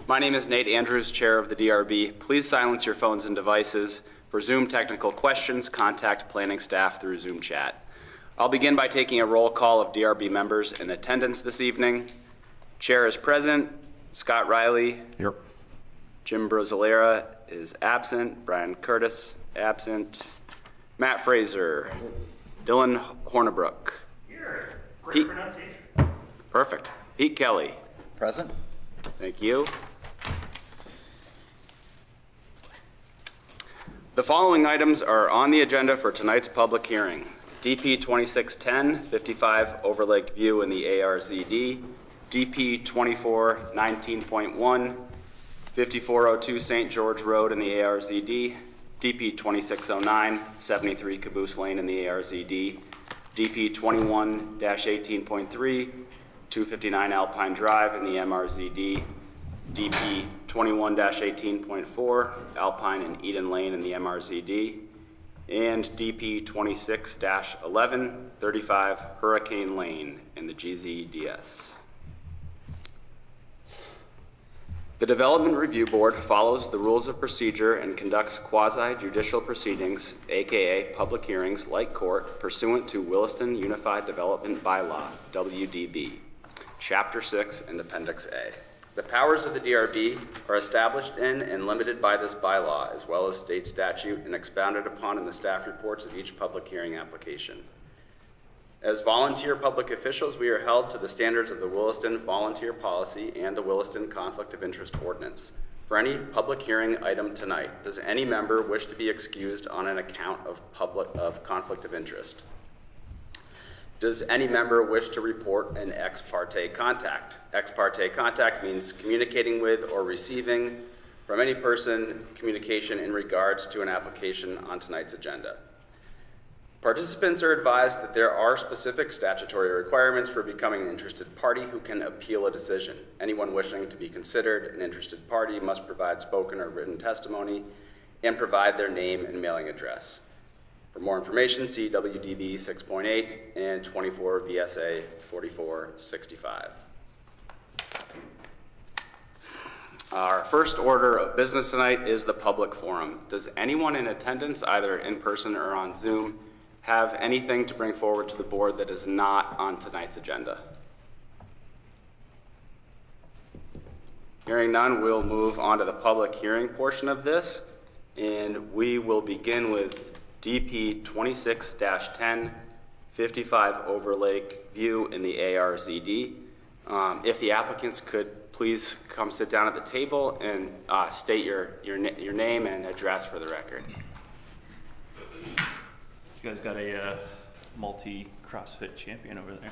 My name is Nate Andrews, Chair of the DRB. Please silence your phones and devices. For Zoom technical questions, contact planning staff through Zoom chat. I'll begin by taking a roll call of DRB members in attendance this evening. Chair is present. Scott Riley. Here. Jim Brozolera is absent. Brian Curtis, absent. Matt Fraser. Dylan Hornibrook. Here. Great pronunciation. Perfect. Pete Kelly. Present. Thank you. The following items are on the agenda for tonight's public hearing. DP 2610, 55 Overlake View in the ARZD. DP 2419.1, 5402 St. George Road in the ARZD. DP 2609, 73 Caboose Lane in the ARZD. DP 21-18.3, 259 Alpine Drive in the MRZD. DP 21-18.4, Alpine and Eden Lane in the MRZD. And DP 26-11, 35 Hurricane Lane in the GZDS. The Development Review Board follows the rules of procedure and conducts quasi-judicial proceedings, aka public hearings, like court, pursuant to Williston Unified Development Bylaw, WDB, Chapter 6 and Appendix A. The powers of the DRB are established in and limited by this bylaw, as well as state statute, and expounded upon in the staff reports of each public hearing application. As volunteer public officials, we are held to the standards of the Williston Volunteer Policy and the Williston Conflict of Interest Ordinance. For any public hearing item tonight, does any member wish to be excused on an account of conflict of interest? Does any member wish to report an ex parte contact? Ex parte contact means communicating with or receiving from any person communication in regards to an application on tonight's agenda. Participants are advised that there are specific statutory requirements for becoming an interested party who can appeal a decision. Anyone wishing to be considered an interested party must provide spoken or written testimony and provide their name and mailing address. For more information, see WDB 6.8 and 24 VSA 4465. Our first order of business tonight is the public forum. Does anyone in attendance, either in person or on Zoom, have anything to bring forward to the board that is not on tonight's agenda? Hearing none, we'll move on to the public hearing portion of this, and we will begin with DP 26-10, 55 Overlake View in the ARZD. If the applicants could please come sit down at the table and state your name and address for the record. You guys got a multi-CrossFit champion over there,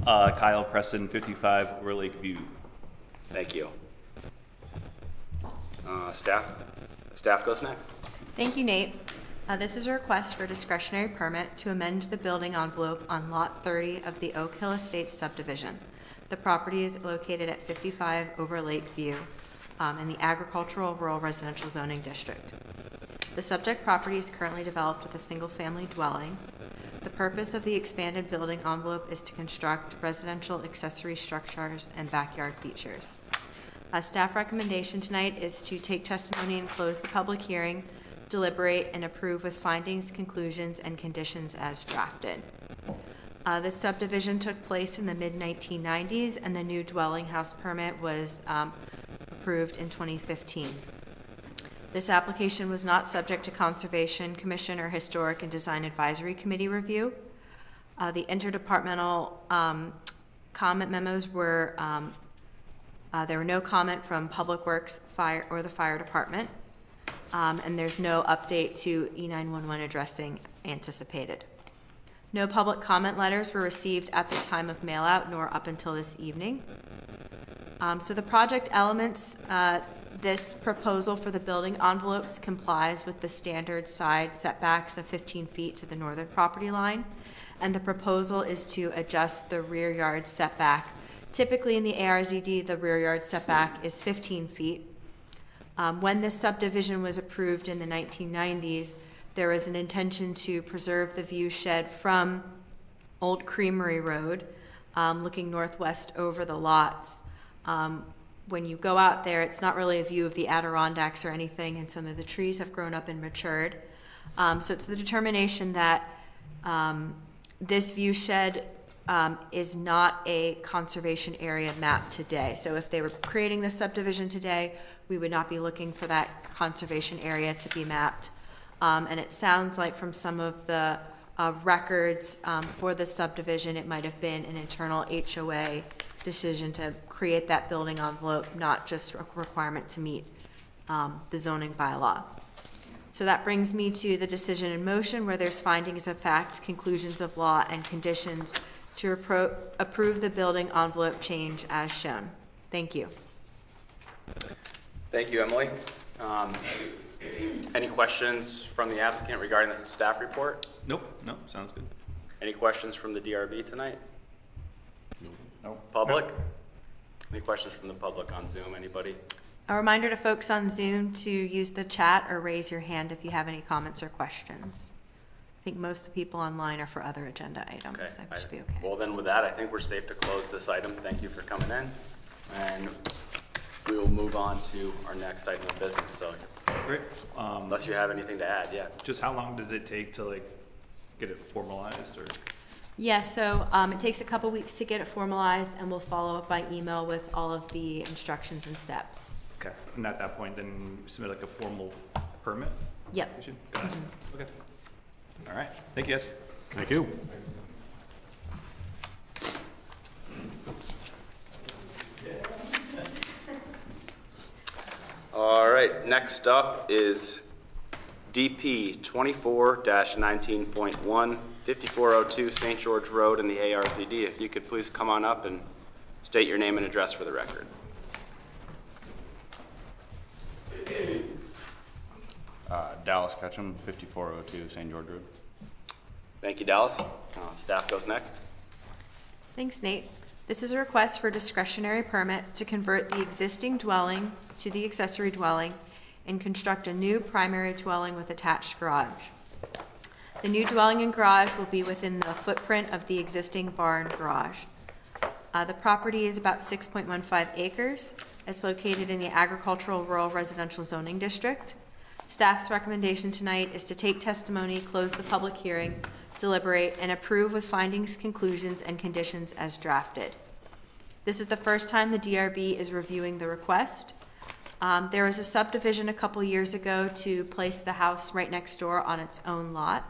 huh? Kyle Presson, 55 Overlake View. Thank you. Staff goes next. Thank you, Nate. This is a request for a discretionary permit to amend the building envelope on Lot 30 of the Oak Hill Estates subdivision. The property is located at 55 Overlake View in the Agricultural Rural Residential Zoning District. The subject property is currently developed with a single-family dwelling. The purpose of the expanded building envelope is to construct residential accessory structures and backyard features. A staff recommendation tonight is to take testimony and close the public hearing, deliberate, and approve with findings, conclusions, and conditions as drafted. This subdivision took place in the mid-1990s, and the new dwelling house permit was approved in 2015. This application was not subject to Conservation Commission or Historic and Design Advisory Committee review. The interdepartmental comment memos were, there were no comment from Public Works, Fire, or the Fire Department, and there's no update to E911 addressing anticipated. No public comment letters were received at the time of mail out nor up until this evening. So the project elements, this proposal for the building envelopes complies with the standard side setbacks of 15 feet to the northern property line, and the proposal is to adjust the rear yard setback. Typically in the ARZD, the rear yard setback is 15 feet. When this subdivision was approved in the 1990s, there was an intention to preserve the view shed from Old Creamery Road, looking northwest over the lots, when you go out there, it's not really a view of the Adirondacks or anything, and some of the trees have grown up and matured. So it's the determination that this view shed is not a conservation area map today. So if they were creating this subdivision today, we would not be looking for that conservation area to be mapped. And it sounds like from some of the records for this subdivision, it might have been an internal HOA decision to create that building envelope, not just a requirement to meet the zoning bylaw. So that brings me to the decision in motion, where there's findings of fact, conclusions of law, and conditions to approve the building envelope change as shown. Thank you. Thank you, Emily. Any questions from the applicant regarding the staff report? Nope, sounds good. Any questions from the DRB tonight? No. Public? Any questions from the public on Zoom? Anybody? A reminder to folks on Zoom to use the chat or raise your hand if you have any comments or questions. I think most of the people online are for other agenda items, Okay. so we should be okay. Well, then with that, I think we're safe to close this item. Thank you for coming in. And we will move on to our next item of business. So Great. unless you have anything to add, yeah. Just how long does it take to like get it formalized or? Yeah, so it takes a couple weeks to get it formalized, and we'll follow up by email with all of the instructions and steps. Okay, and at that point, then submit like a formal permit? Yep. application? Got it. Okay. All right, thank you guys. Thank you. All right, next up is DP 24-19.1, 5402 St. George Road in the ARZD. If you could please come on up and state your name and address for the record. Dallas Ketcham, 5402 St. George Road. Thank you, Dallas. Staff goes next. Thanks, Nate. This is a request for discretionary permit to convert the existing dwelling to the accessory dwelling and construct a new primary dwelling with attached garage. The new dwelling and garage will be within the footprint of the existing barn garage. The property is about 6.15 acres. It's located in the agricultural rural residential zoning district. Staff's recommendation tonight is to take testimony, close the public hearing, deliberate, and approve with findings, conclusions, and conditions as drafted. This is the first time the DRB is reviewing the request. There was a subdivision a couple years ago to place the house right next door on its own lot.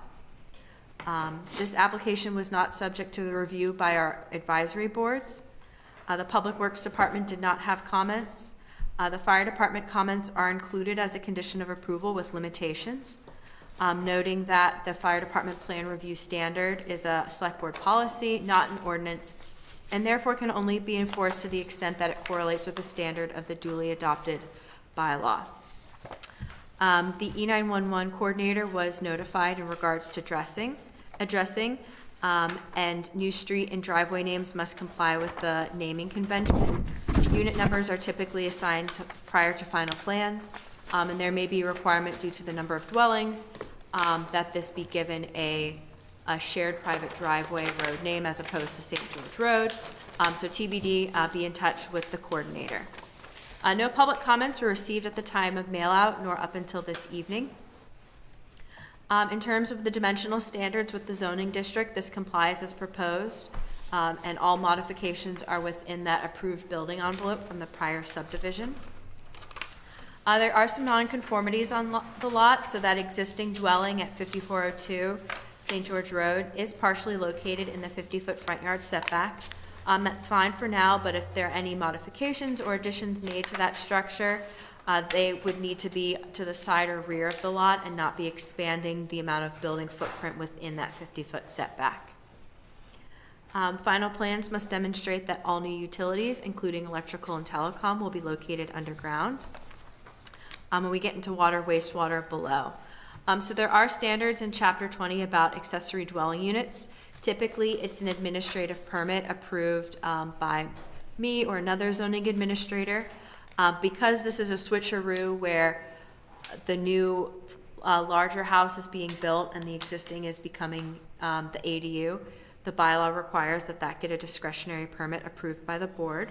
This application was not subject to the review by our advisory boards. The Public Works Department did not have comments. The Fire Department comments are included as a condition of approval with limitations, noting that the Fire Department plan review standard is a select board policy, not an ordinance, and therefore can only be enforced to the extent that it correlates with the standard of the duly adopted bylaw. The E911 coordinator was notified in regards to addressing, and new street and driveway names must comply with the naming convention. Unit numbers are typically assigned prior to final plans, and there may be a requirement due to the number of dwellings that this be given a shared private driveway road name as opposed to St. George Road. So TBD, be in touch with the coordinator. No public comments were received at the time of mail out nor up until this evening. In terms of the dimensional standards with the zoning district, this complies as proposed, and all modifications are within that approved building envelope from the prior subdivision. There are some nonconformities on the lot, so that existing dwelling at 5402 St. George Road is partially located in the 50-foot front yard setback. That's fine for now, but if there are any modifications or additions made to that structure, they would need to be to the side or rear of the lot and not be expanding the amount of building footprint within that 50-foot setback. Final plans must demonstrate that all new utilities, including electrical and telecom, will be located underground. When we get into water, wastewater below. So there are standards in Chapter 20 about accessory dwelling units. Typically, it's an administrative permit approved by me or another zoning administrator. Because this is a switcheroo where the new larger house is being built and the existing is becoming the ADU, the bylaw requires that that get a discretionary permit approved by the board.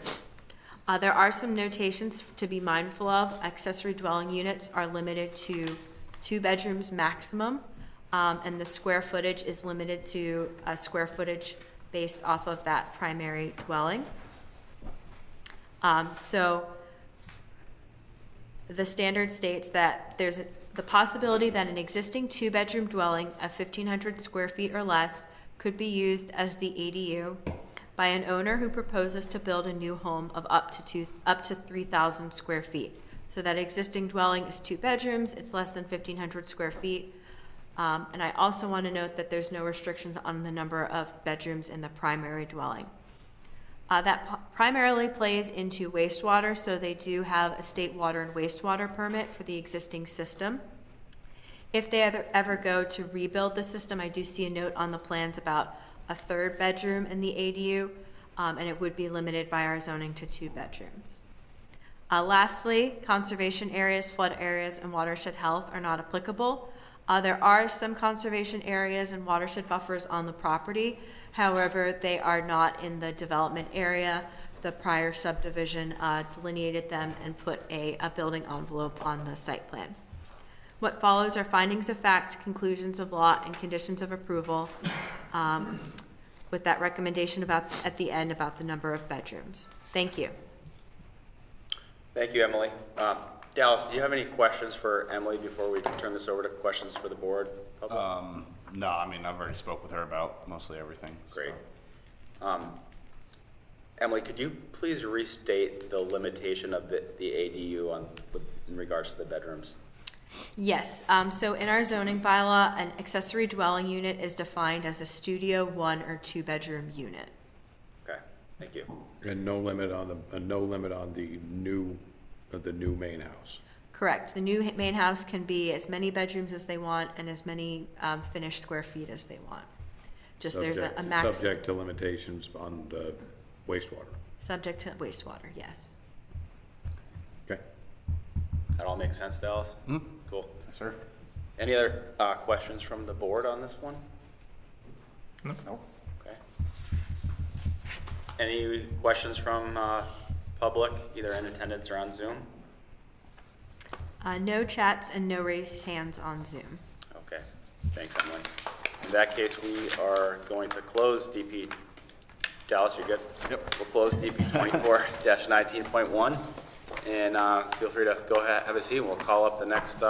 There are some notations to be mindful of. Accessory dwelling units are limited to 2 bedrooms maximum, and the square footage is limited to a square footage based off of that primary dwelling. So the standard states that there's the possibility that an existing 2-bedroom dwelling of 1,500 square feet or less could be used as the ADU by an owner who proposes to build a new home of up to 3,000 square feet. So that existing dwelling is 2 bedrooms, it's less than 1,500 square feet. And I also want to note that there's no restriction on the number of bedrooms in the primary dwelling. That primarily plays into wastewater, so they do have a state water and wastewater permit for the existing system. If they ever go to rebuild the system, I do see a note on the plans about a 3rd bedroom in the ADU, and it would be limited by our zoning to 2 bedrooms. Lastly, conservation areas, flood areas, and watershed health are not applicable. There are some conservation areas and watershed buffers on the property. However, they are not in the development area. The prior subdivision delineated them and put a building envelope on the site plan. What follows are findings of fact, conclusions of law, and conditions of approval, with that recommendation at the end about the number of bedrooms. Thank you. Thank you, Emily. Dallas, do you have any questions for Emily before we turn this over to questions for the board? Public? No, I mean, I've already spoke with her about mostly everything. Great. Emily, could you please restate the limitation of the ADU in regards to the bedrooms? Yes, so in our zoning bylaw, an accessory dwelling unit is defined as a studio, 1 or 2 bedroom unit. Okay, thank you. And no limit on the new main house. Correct. The new main house can be as many bedrooms as they want and as many finished square feet as they want. Just there's a max. Subject to limitations on the wastewater. Subject to wastewater, yes. Okay. That all makes sense, Dallas? Cool. Yes, sir. Any other questions from the board on this one? No. No? Okay. Any questions from public, either in attendance or on Zoom? No chats and no raised hands on Zoom. Okay, thanks, Emily. In that case, we are going to close DP. Dallas, you're good? Yep. We'll close DP 24-19.1, and feel free to go ahead, have a seat, and we'll call up the next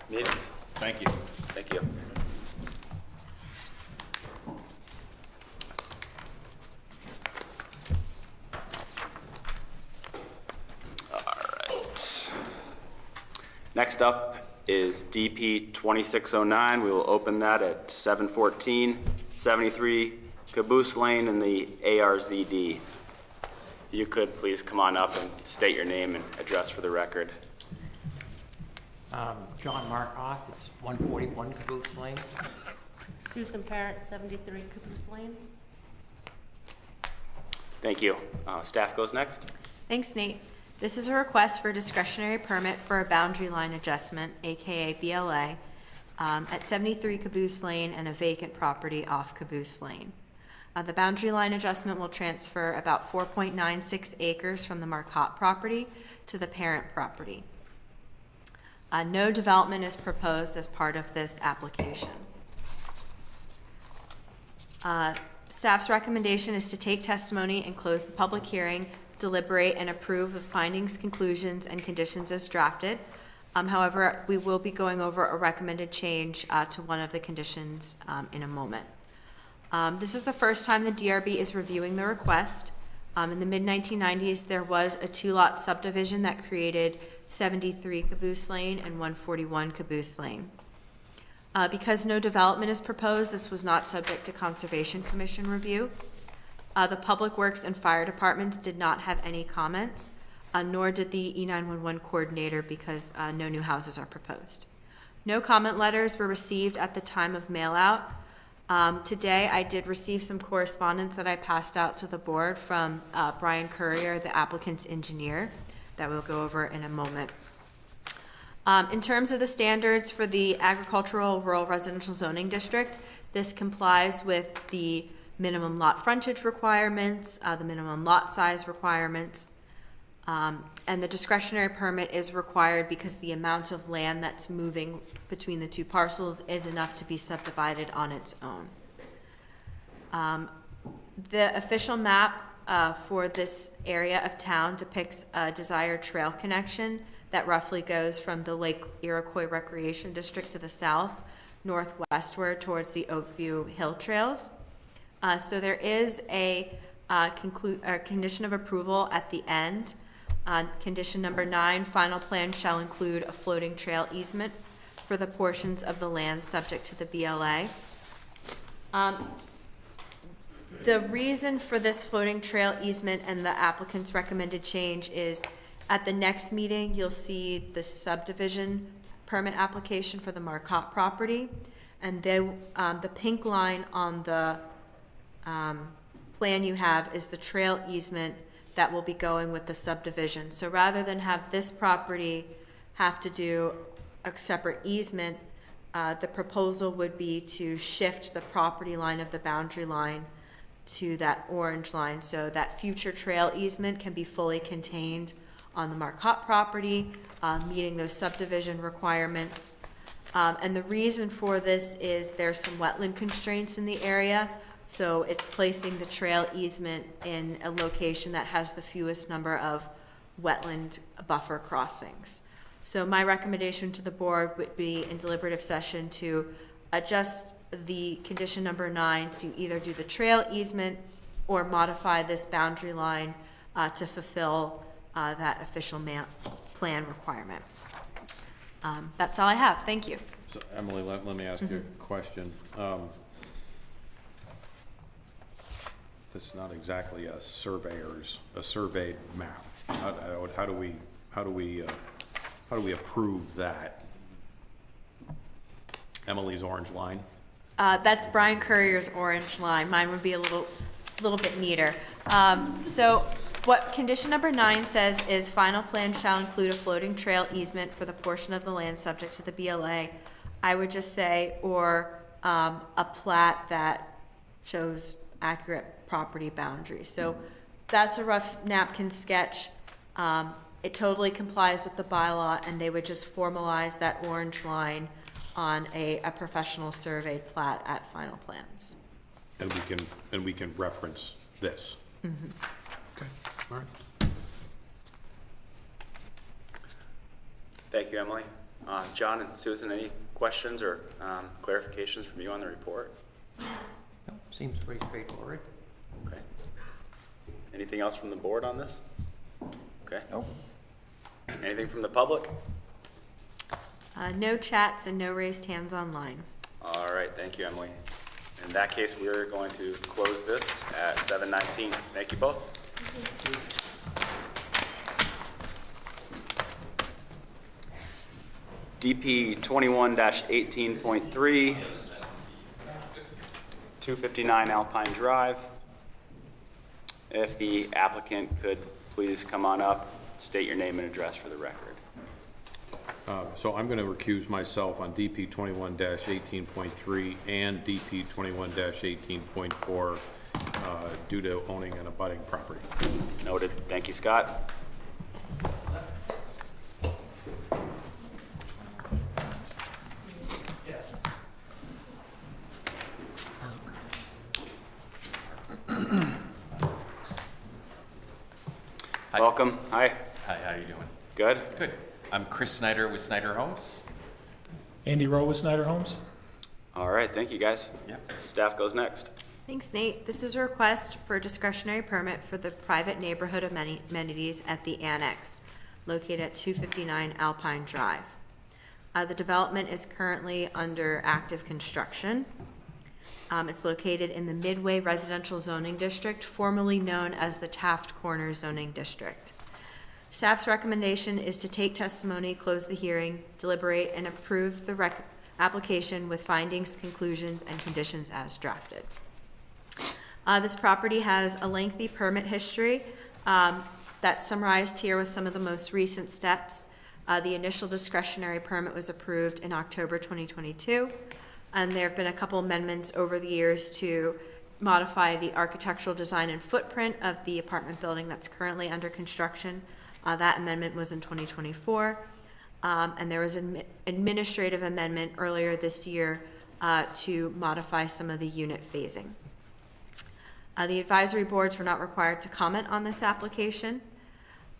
meetings. Thank you. Thank you. Next up is DP 2609. We will open that at 714 73 Caboose Lane in the ARZD. You could please come on up and state your name and address for the record. John Markoff, it's 141 Caboose Lane. Susan Parent, 73 Caboose Lane. Thank you. Staff goes next. Thanks, Nate. This is a request for a discretionary permit for a boundary line adjustment, AKA BLA, at 73 Caboose Lane and a vacant property off Caboose Lane. The boundary line adjustment will transfer about 4.96 acres from the Marcotte property to the parent property. No development is proposed as part of this application. Staff's recommendation is to take testimony and close the public hearing, deliberate and approve the findings, conclusions, and conditions as drafted. However, we will be going over a recommended change to one of the conditions in a moment. This is the first time the DRB is reviewing the request. In the mid-1990s, there was a 2-lot subdivision that created 73 Caboose Lane and 141 Caboose Lane. Because no development is proposed, this was not subject to Conservation Commission review. The Public Works and Fire Departments did not have any comments, nor did the E911 coordinator because no new houses are proposed. No comment letters were received at the time of mail out. Today, I did receive some correspondence that I passed out to the board from Brian Courier, the applicant's engineer, that we'll go over in a moment. In terms of the standards for the agricultural rural residential zoning district, this complies with the minimum lot frontage requirements, the minimum lot size requirements. And the discretionary permit is required because the amount of land that's moving between the two parcels is enough to be subdivided on its own. The official map for this area of town depicts a desired trail connection that roughly goes from the Lake Iroquois Recreation District to the south, northwestward towards the Oakview Hill Trails. So there is a condition of approval at the end. Condition number 9, final plan shall include a floating trail easement for the portions of the land subject to the BLA. The reason for this floating trail easement and the applicant's recommended change is at the next meeting, you'll see the subdivision permit application for the Marcotte property. And the pink line on the plan you have is the trail easement that will be going with the subdivision. So rather than have this property have to do a separate easement, the proposal would be to shift the property line of the boundary line to that orange line, so that future trail easement can be fully contained on the Marcotte property, meeting those subdivision requirements. And the reason for this is there's some wetland constraints in the area, so it's placing the trail easement in a location that has the fewest number of wetland buffer crossings. So my recommendation to the board would be in deliberative session to adjust the condition number 9 to either do the trail easement or modify this boundary line to fulfill that official plan requirement. That's all I have. Thank you. So Emily, let me ask you a question. That's not exactly a surveyed map. How do we approve that? Emily's orange line? That's Brian Courier's orange line. Mine would be a little bit neater. So what condition number 9 says is final plan shall include a floating trail easement for the portion of the land subject to the BLA. I would just say, or a plat that shows accurate property boundaries. So that's a rough napkin sketch. It totally complies with the bylaw, and they would just formalize that orange line on a professional surveyed plat at final plans. And we can reference this. Mm-hmm. Okay, all right. Thank you, Emily. John and Susan, any questions or clarifications from you on the report? No, seems pretty straightforward. Okay. Anything else from the board on this? Okay. Nope. Anything from the public? No chats and no raised hands online. All right, thank you, Emily. In that case, we're going to close this at 7:19. Thank you both. DP 21-18.3, 259 Alpine Drive. If the applicant could please come on up, state your name and address for the record. So I'm going to recuse myself on DP 21-18.3 and DP 21-18.4 due to owning an abutting property. Noted. Thank you, Scott. Welcome. Hi. Hi, how you doing? Good? Good. I'm Chris Snyder with Snyder Homes. Andy Rowe with Snyder Homes. All right, thank you, guys. Yeah. Staff goes next. Thanks, Nate. This is a request for a discretionary permit for the private neighborhood amenities at the Annex, located at 259 Alpine Drive. The development is currently under active construction. It's located in the Midway Residential Zoning District, formerly known as the Taft Corner Zoning District. Staff's recommendation is to take testimony, close the hearing, deliberate, and approve the application with findings, conclusions, and conditions as drafted. This property has a lengthy permit history that's summarized here with some of the most recent steps. The initial discretionary permit was approved in October 2022, and there have been a couple amendments over the years to modify the architectural design and footprint of the apartment building that's currently under construction. That amendment was in 2024. And there was an administrative amendment earlier this year to modify some of the unit phasing. The advisory boards were not required to comment on this application.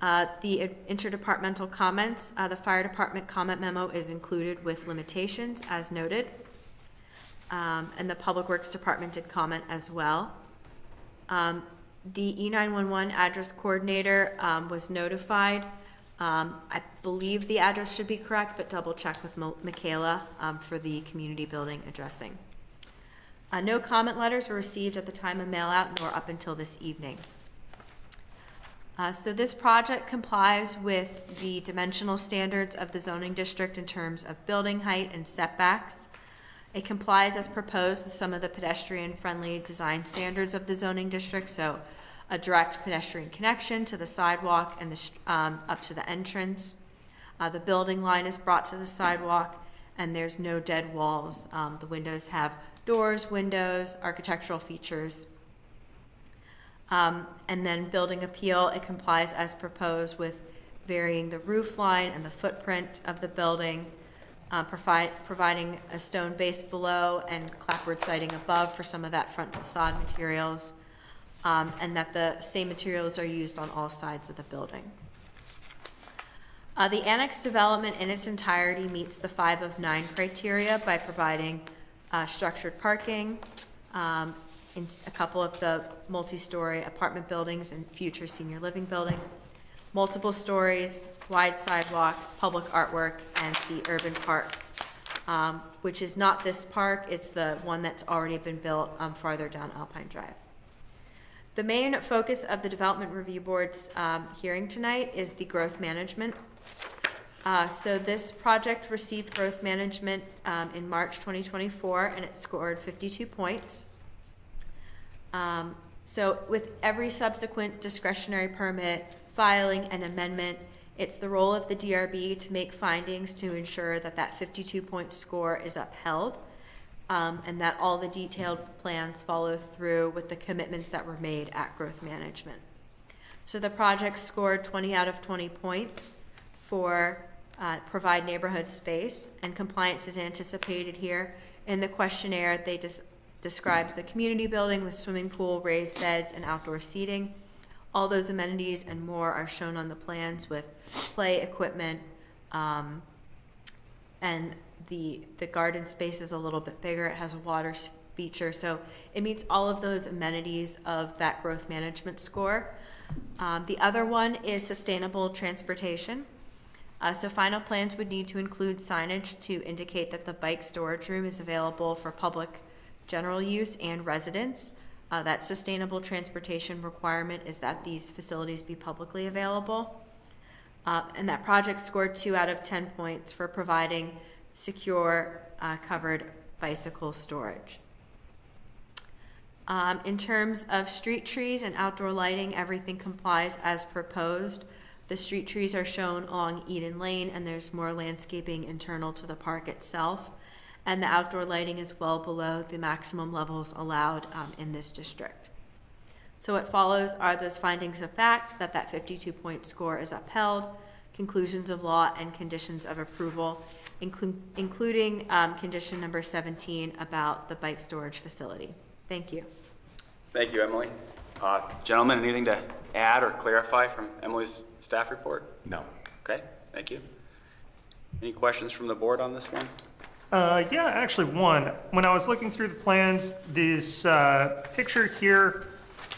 The interdepartmental comments, the fire department comment memo is included with limitations as noted. And the public works department did comment as well. The E911 address coordinator was notified. I believe the address should be correct, but double check with Michaela for the community building addressing. No comment letters were received at the time of mail out nor up until this evening. So this project complies with the dimensional standards of the zoning district in terms of building height and setbacks. It complies as proposed with some of the pedestrian-friendly design standards of the zoning district, so a direct pedestrian connection to the sidewalk and up to the entrance. The building line is brought to the sidewalk, and there's no dead walls. The windows have doors, windows, architectural features. And then building appeal, it complies as proposed with varying the roof line and the footprint of the building, providing a stone base below and clapboard siding above for some of that front facade materials, and that the same materials are used on all sides of the building. The annex development in its entirety meets the 5 of 9 criteria by providing structured parking in a couple of the multi-story apartment buildings and future senior living building, multiple stories, wide sidewalks, public artwork, and the urban park, which is not this park, it's the one that's already been built farther down Alpine Drive. The main focus of the Development Review Board's hearing tonight is the growth management. So this project received growth management in March 2024, and it scored 52 points. So with every subsequent discretionary permit, filing, and amendment, it's the role of the DRB to make findings to ensure that that 52-point score is upheld, and that all the detailed plans follow through with the commitments that were made at growth management. So the project scored 20 out of 20 points for provide neighborhood space, and compliance is anticipated here. In the questionnaire, they describes the community building with swimming pool, raised beds, and outdoor seating. All those amenities and more are shown on the plans with play equipment, and the garden space is a little bit bigger. It has a water feature, so it meets all of those amenities of that growth management score. The other one is sustainable transportation. So final plans would need to include signage to indicate that the bike storage room is available for public general use and residents. That sustainable transportation requirement is that these facilities be publicly available. And that project scored 2 out of 10 points for providing secure, covered bicycle storage. In terms of street trees and outdoor lighting, everything complies as proposed. The street trees are shown along Eden Lane, and there's more landscaping internal to the park itself. And the outdoor lighting is well below the maximum levels allowed in this district. So what follows are those findings of fact that that 52-point score is upheld, conclusions of law, and conditions of approval, including condition number 17 about the bike storage facility. Thank you. Thank you, Emily. Gentlemen, anything to add or clarify from Emily's staff report? No. Okay, thank you. Any questions from the board on this one? Yeah, actually one. When I was looking through the plans, this picture here,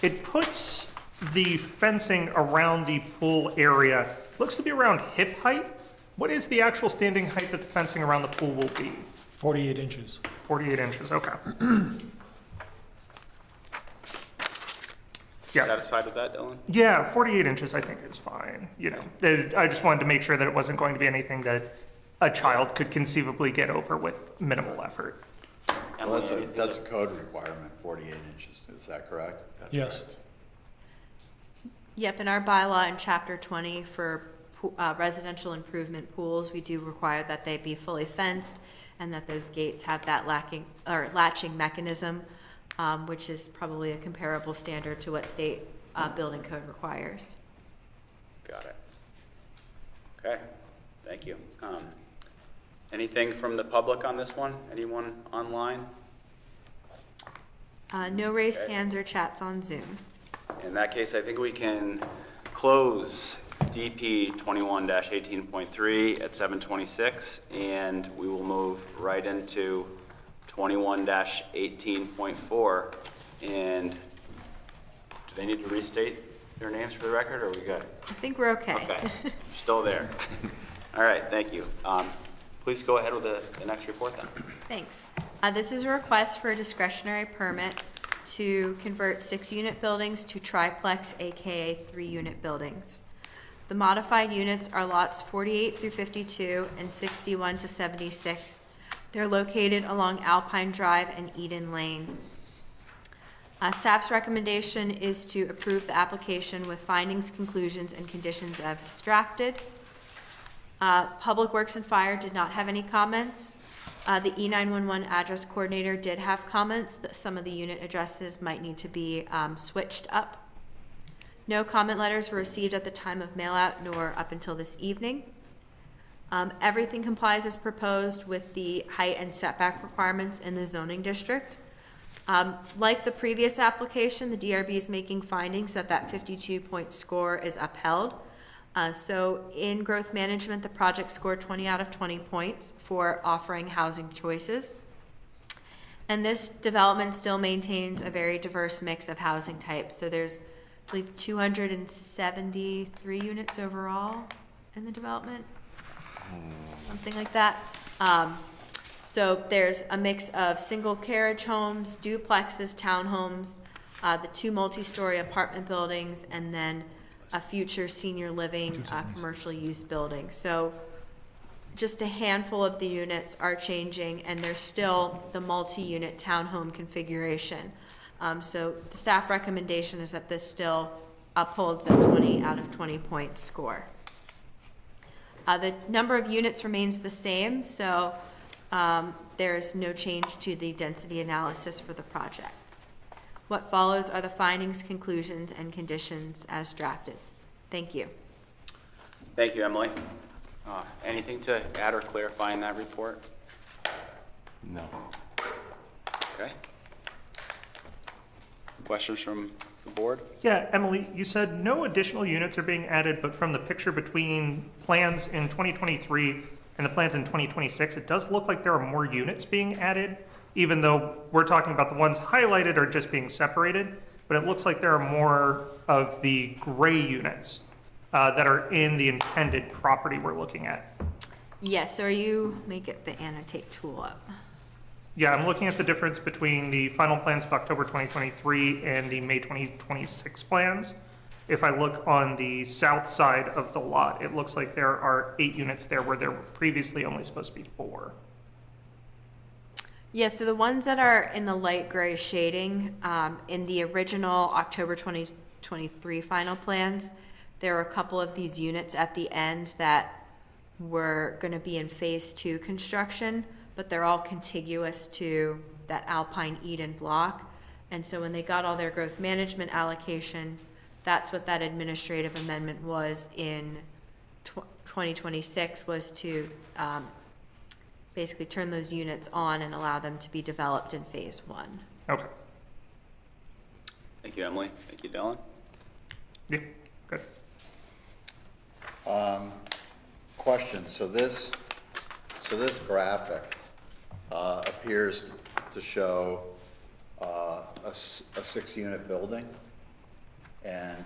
it puts the fencing around the pool area, looks to be around hip height. What is the actual standing height that the fencing around the pool will be? 48 inches. 48 inches, okay. Yeah. Satisfied with that, Dylan? Yeah, 48 inches I think is fine. You know, I just wanted to make sure that it wasn't going to be anything that a child could conceivably get over with minimal effort. Emily, Well, anything that's a to- code requirement, 48 inches, is that correct? Yes. Yep, in our bylaw in chapter 20 for residential improvement pools, we do require that they be fully fenced and that those gates have that latching mechanism, which is probably a comparable standard to what state building code requires. Got it. Okay, thank you. Anything from the public on this one? Anyone online? No raised Okay. hands or chats on Zoom. In that case, I think we can close DP 21-18.3 at 7:26, and we will move right into 21-18.4. And do they need to restate their names for the record, or are we good? I think we're okay. Okay, still there. All right, thank you. Please go ahead with the next report then. Thanks. This is a request for a discretionary permit to convert 6-unit buildings to triplex, AKA 3-unit buildings. The modified units are lots 48 through 52 and 61 to 76. They're located along Alpine Drive and Eden Lane. Staff's recommendation is to approve the application with findings, conclusions, and conditions as drafted. Public Works and Fire did not have any comments. The E911 address coordinator did have comments that some of the unit addresses might need to be switched up. No comment letters were received at the time of mailout nor up until this evening. Everything complies as proposed with the height and setback requirements in the zoning district. Like the previous application, the DRB is making findings that 52-point score is upheld. So in growth management, the project scored 20 out of 20 points for offering housing choices. And this development still maintains a very diverse mix of housing types. So there's, I believe, 273 units overall in the development, something like that. So there's a mix of single carriage homes, duplexes, townhomes, the 2 multi-story apartment buildings, and then a future senior living commercial use building. So just a handful of the units are changing, and there's still the multi-unit townhome configuration. So the staff recommendation is that this still upholds a 20 out of 20 point score. The number of units remains the same, so there's no change to the density analysis for the project. What follows are the findings, conclusions, and conditions as drafted. Thank you. Thank you, Emily. Anything to add or clarify in that report? No. Okay. Questions from the board? Yeah, Emily, you said no additional units are being added, but from the picture between plans in 2023 and the plans in 2026, it does look like there are more units being added, even though we're talking about the ones highlighted are just being separated, but it looks like there are more of the gray units that are in the intended property we're looking at. Yes, so make it the annotate tool up. Yeah, I'm looking at the difference between the final plans of October 2023 and the May 2026 plans. If I look on the south side of the lot, it looks like there are 8 units there where there were previously only supposed to be 4. Yeah, so the ones that are in the light gray shading, in the original October 2023 final plans, there were a couple of these units at the end that were going to be in phase 2 construction, but they're all contiguous to that Alpine Eden block. And so when they got all their growth management allocation, that's what that administrative amendment was in 2026, was to basically turn those units on and allow them to be developed in phase 1. Okay. Thank you, Emily. Thank you, Dylan. Yeah, good. Question, so this graphic appears to show a 6-unit building, and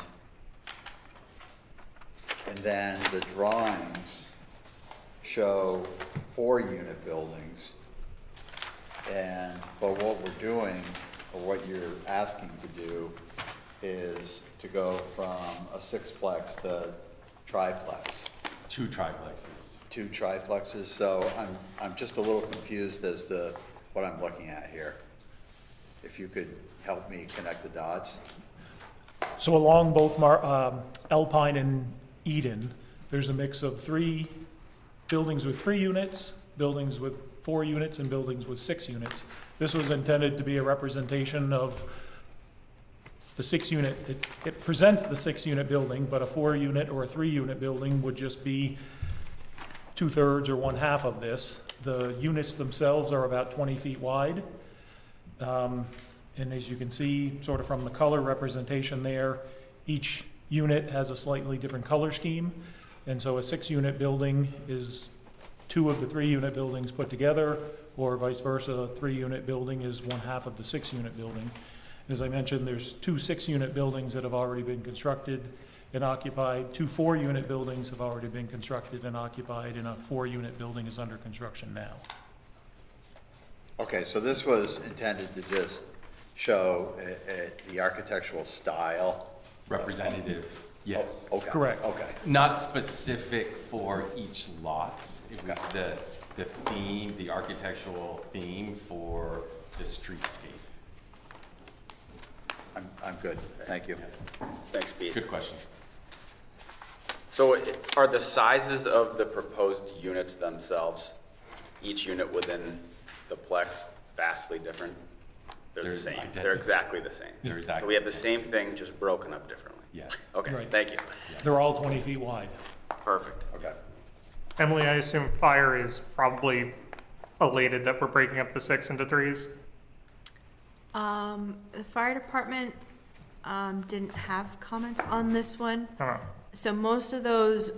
then the drawings show 4-unit buildings, but what we're doing, or what you're asking to do, is to go from a 6-plex to triplex. 2 triplexes. 2 triplexes, so I'm just a little confused as to what I'm looking at here. If you could help me connect the dots. So along both Alpine and Eden, there's a mix of 3 buildings with 3 units, buildings with 4 units, and buildings with 6 units. This was intended to be a representation of the 6-unit. It presents the 6-unit building, but a 4-unit or a 3-unit building would just be 2/3 or 1/2 of this. The units themselves are about 20 feet wide. And as you can see, sort of from the color representation there, each unit has a slightly different color scheme. And so a 6-unit building is 2 of the 3-unit buildings put together, or vice versa, a 3-unit building is 1/2 of the 6-unit building. As I mentioned, there's 2 6-unit buildings that have already been constructed and occupied. 2 4-unit buildings have already been constructed and occupied, and a 4-unit building is under construction now. Okay, so this was intended to just show the architectural style? Representative, yes. Okay. Correct. Okay. Not specific for each lot. It was the theme, the architectural theme for the streetscape. I'm good, thank you. Thanks, Pete. Good question. So are the sizes of the proposed units themselves, each unit within the plex, vastly different? They're the They're same. identical. They're exactly the same. They're exactly So we have the the same thing, just broken up differently. Yes. Okay, Right. thank you. They're all 20 feet wide. Perfect. Okay. Emily, I assume fire is probably elated that we're breaking up the 6 into 3s? The fire department, didn't have comments on this one. Oh, So most of those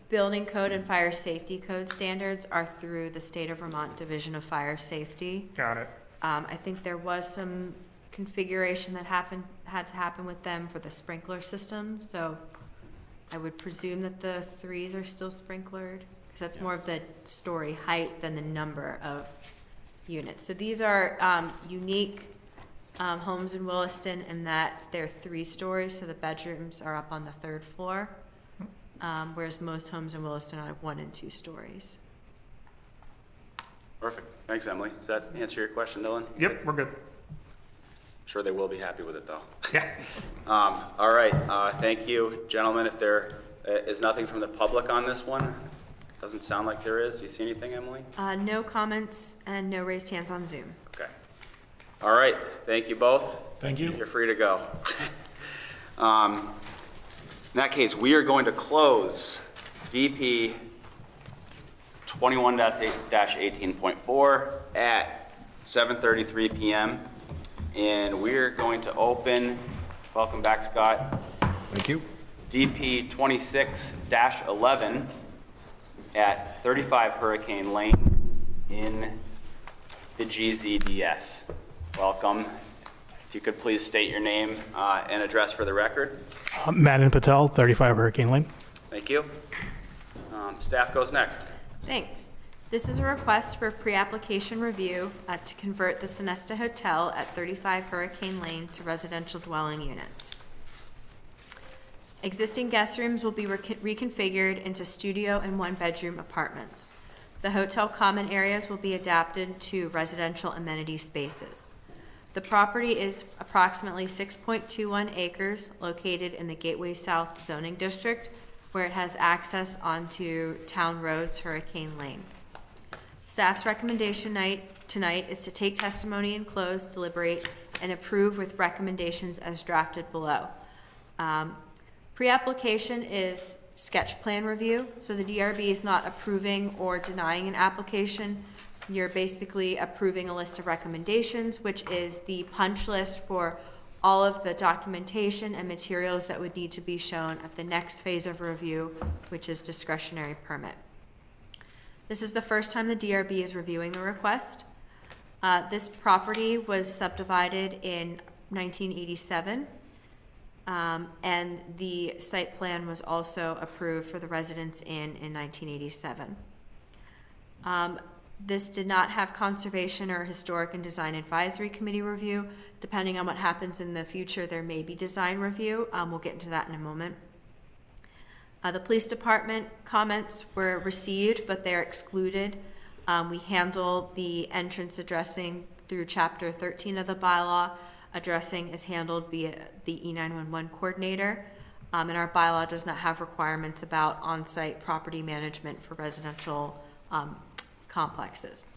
building code and fire safety code standards are through the State of Vermont Division of Fire Safety. got it. I think there was some configuration that had to happen with them for the sprinkler system, so I would presume that the 3s are still sprinklered, because that's more of the story height than the number of units. So these are unique homes in Williston in that they're 3 stories, so the bedrooms are up on the 3rd floor, whereas most homes in Williston are 1 and 2 stories. Perfect. Thanks, Emily. Does that answer your question, Dylan? Yep, we're good. I'm sure they will be happy with it, though. Yeah. All right, thank you, gentlemen. If there is nothing from the public on this one, doesn't sound like there is. Do you see anything, Emily? No comments and no raised hands on Zoom. Okay. All right, thank you both. Thank you. You're free to go. In that case, we are going to close DP 21-18.4 at 7:33 PM. And we're going to open, welcome back, Scott, Thank you. DP 26-11 at 35 Hurricane Lane in the GZDS. Welcome. If you could please state your name and address for the record. Madden Patel, 35 Hurricane Lane. Thank you. Staff goes next. Thanks. This is a request for pre-application review to convert the Sonesta Hotel at 35 Hurricane Lane to residential dwelling units. Existing guest rooms will be reconfigured into studio and 1-bedroom apartments. The hotel common areas will be adapted to residential amenity spaces. The property is approximately 6.21 acres located in the Gateway South zoning district, where it has access onto Town Roads, Hurricane Lane. Staff's recommendation tonight is to take testimony and close, deliberate, and approve with recommendations as drafted below. Pre-application is sketch plan review, so the DRB is not approving or denying an application. You're basically approving a list of recommendations, which is the punch list for all of the documentation and materials that would need to be shown at the next phase of review, which is discretionary permit. This is the first time the DRB is reviewing the request. This property was subdivided in 1987, and the site plan was also approved for the Residence Inn in 1987. This did not have Conservation or Historic and Design Advisory Committee review. Depending on what happens in the future, there may be design review. We'll get into that in a moment. The police department comments were received, but they're excluded. We handle the entrance addressing through Chapter 13 of the bylaw. Addressing is handled via the E911 coordinator, and our bylaw does not have requirements about on-site property management for residential complexes.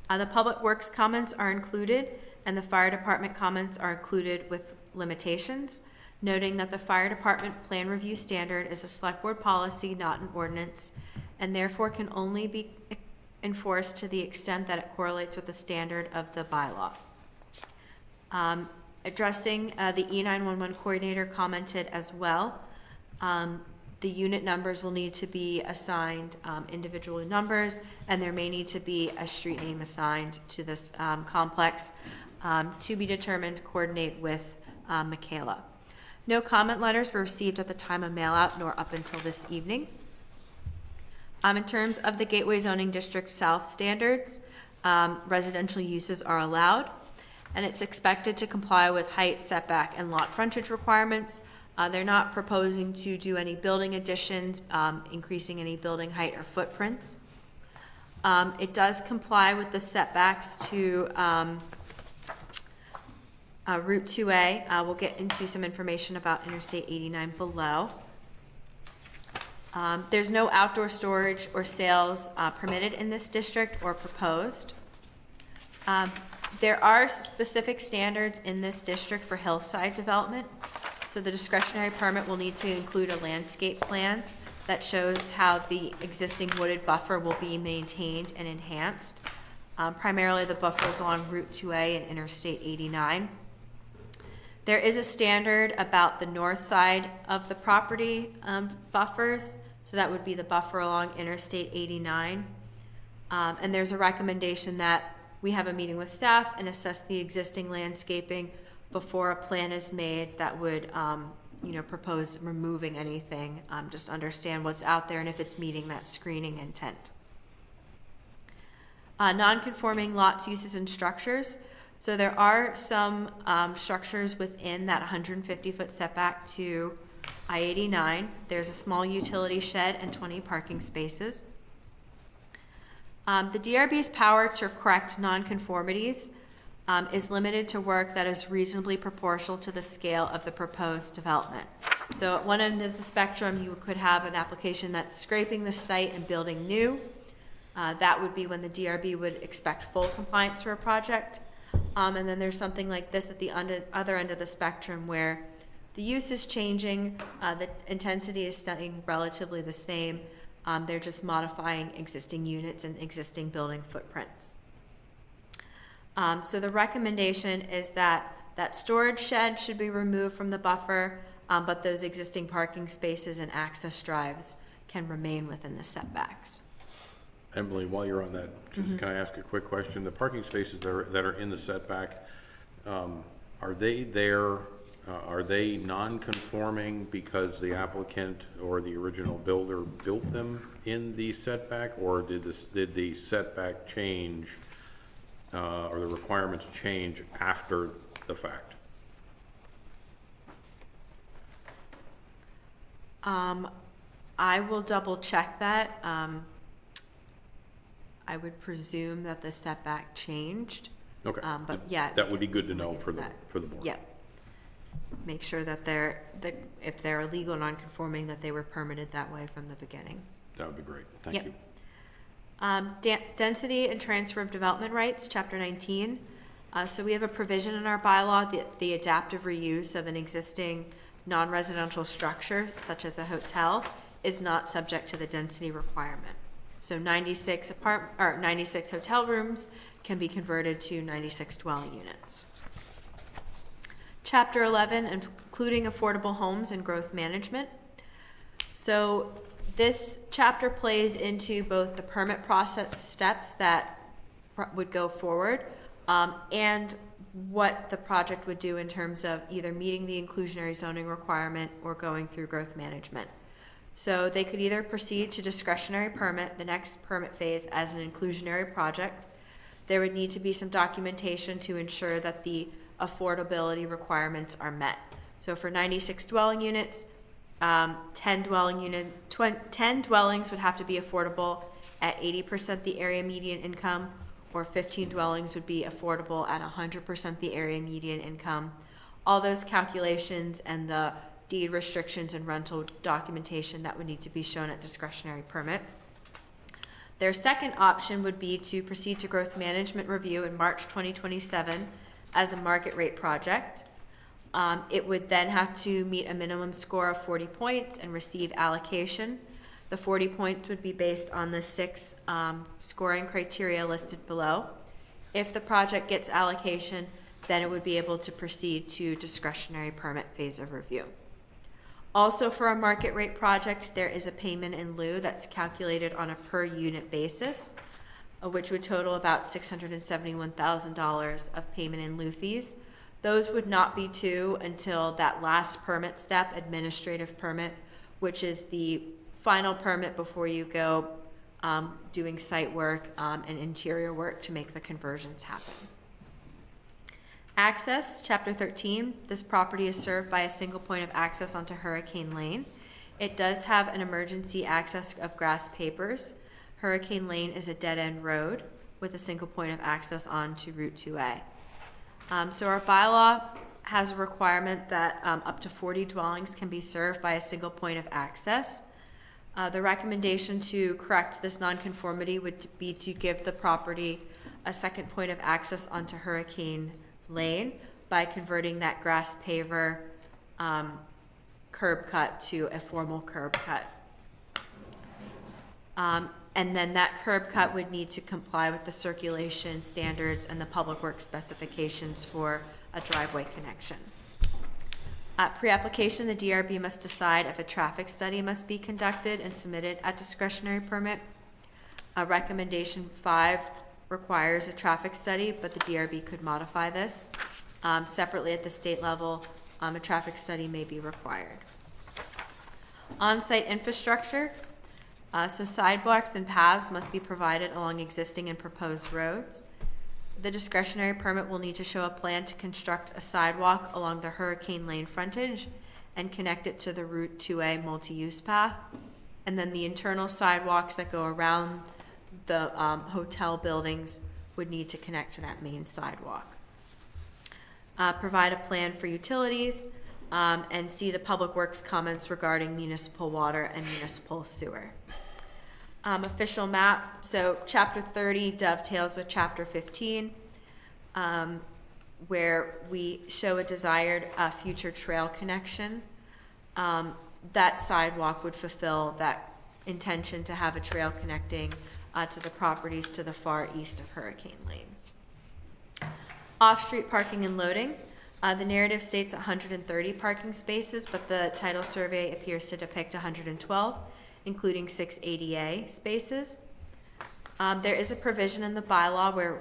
The public works comments are included, and the fire department comments are included with limitations, noting that the fire department plan review standard is a select board policy, not an ordinance, and therefore can only be enforced to the extent that it correlates with the standard of the bylaw. Addressing the E911 coordinator commented as well. The unit numbers will need to be assigned individual numbers, and there may need to be a street name assigned to this complex to be determined to coordinate with Michaela. No comment letters were received at the time of mail out nor up until this evening. In terms of the Gateway Zoning District South standards, residential uses are allowed, and it's expected to comply with height, setback, and lot frontage requirements. They're not proposing to do any building additions, increasing any building height or footprints. It does comply with the setbacks to Route 2A. We'll get into some information about Interstate 89 below. There's no outdoor storage or sales permitted in this district or proposed. There are specific standards in this district for hillside development. So the discretionary permit will need to include a landscape plan that shows how the existing wooded buffer will be maintained and enhanced. Primarily the buffers along Route 2A and Interstate 89. There is a standard about the north side of the property buffers. So that would be the buffer along Interstate 89. And there's a recommendation that we have a meeting with staff and assess the existing landscaping before a plan is made that would, propose removing anything, just understand what's out there and if it's meeting that screening intent. Non-conforming lots, uses, and structures. So there are some structures within that 150-foot setback to I-89. There's a small utility shed and 20 parking spaces. The DRB's power to correct nonconformities is limited to work that is reasonably proportional to the scale of the proposed development. So at one end of the spectrum, you could have an application that's scraping the site and building new. That would be when the DRB would expect full compliance for a project. And then there's something like this at the other end of the spectrum where the use is changing, the intensity is staying relatively the same. They're just modifying existing units and existing building footprints. So the recommendation is that that storage shed should be removed from the buffer, but those existing parking spaces and access drives can remain within the setbacks. Emily, while you're on that, can I ask a quick question? The parking spaces that are in the setback, are they there? Are they non-conforming because the applicant or the original builder built them in the setback, or did the setback change or the requirements change after the fact? I will double check that. I would presume that the setback changed. Okay. But yeah, that would be good to know for the board. Yep. Make sure that if they're illegal non-conforming, that they were permitted that way from the beginning. That would be great. Thank you. Density and transfer of development rights, Chapter 19. So we have a provision in our bylaw, the adaptive reuse of an existing non-residential structure, such as a hotel, is not subject to the density requirement. So 96 hotel rooms can be converted to 96 dwelling units. Chapter 11, including affordable homes and growth management. So this chapter plays into both the permit process steps that would go forward and what the project would do in terms of either meeting the inclusionary zoning requirement or going through growth management. So they could either proceed to discretionary permit, the next permit phase, as an inclusionary project. There would need to be some documentation to ensure that the affordability requirements are met. So for 96 dwelling units, 10 dwellings would have to be affordable at 80% the area median income, or 15 dwellings would be affordable at 100% the area median income. All those calculations and the deed restrictions and rental documentation that would need to be shown at discretionary permit. Their second option would be to proceed to growth management review in March 2027 as a market rate project. It would then have to meet a minimum score of 40 points and receive allocation. The 40 points would be based on the 6 scoring criteria listed below. If the project gets allocation, then it would be able to proceed to discretionary permit phase of review. Also, for a market rate project, there is a payment in lieu that's calculated on a per unit basis, which would total about $671,000 of payment in lieu fees. Those would not be due until that last permit step, administrative permit, which is the final permit before you go doing site work and interior work to make the conversions happen. Access, Chapter 13, this property is served by a single point of access onto Hurricane Lane. It does have an emergency access of grass papers. Hurricane Lane is a dead-end road with a single point of access onto Route 2A. So our bylaw has a requirement that up to 40 dwellings can be served by a single point of access. The recommendation to correct this nonconformity would be to give the property a second point of access onto Hurricane Lane by converting that grass paver curb cut to a formal curb cut. And then that curb cut would need to comply with the circulation standards and the public works specifications for a driveway connection. At pre-application, the DRB must decide if a traffic study must be conducted and submitted at discretionary permit. Recommendation 5 requires a traffic study, but the DRB could modify this. Separately at the state level, a traffic study may be required. On-site infrastructure, so sidewalks and paths must be provided along existing and proposed roads. The discretionary permit will need to show a plan to construct a sidewalk along the Hurricane Lane frontage and connect it to the Route 2A multi-use path. And then the internal sidewalks that go around the hotel buildings would need to connect to that main sidewalk. Provide a plan for utilities and see the Public Works comments regarding municipal water and municipal sewer. Official map, so Chapter 30 dovetails with Chapter 15, where we show a desired future trail connection. That sidewalk would fulfill that intention to have a trail connecting to the properties to the far east of Hurricane Lane. Off-street parking and loading. The narrative states 130 parking spaces, but the title survey appears to depict 112. Including 6 ADA spaces. There is a provision in the bylaw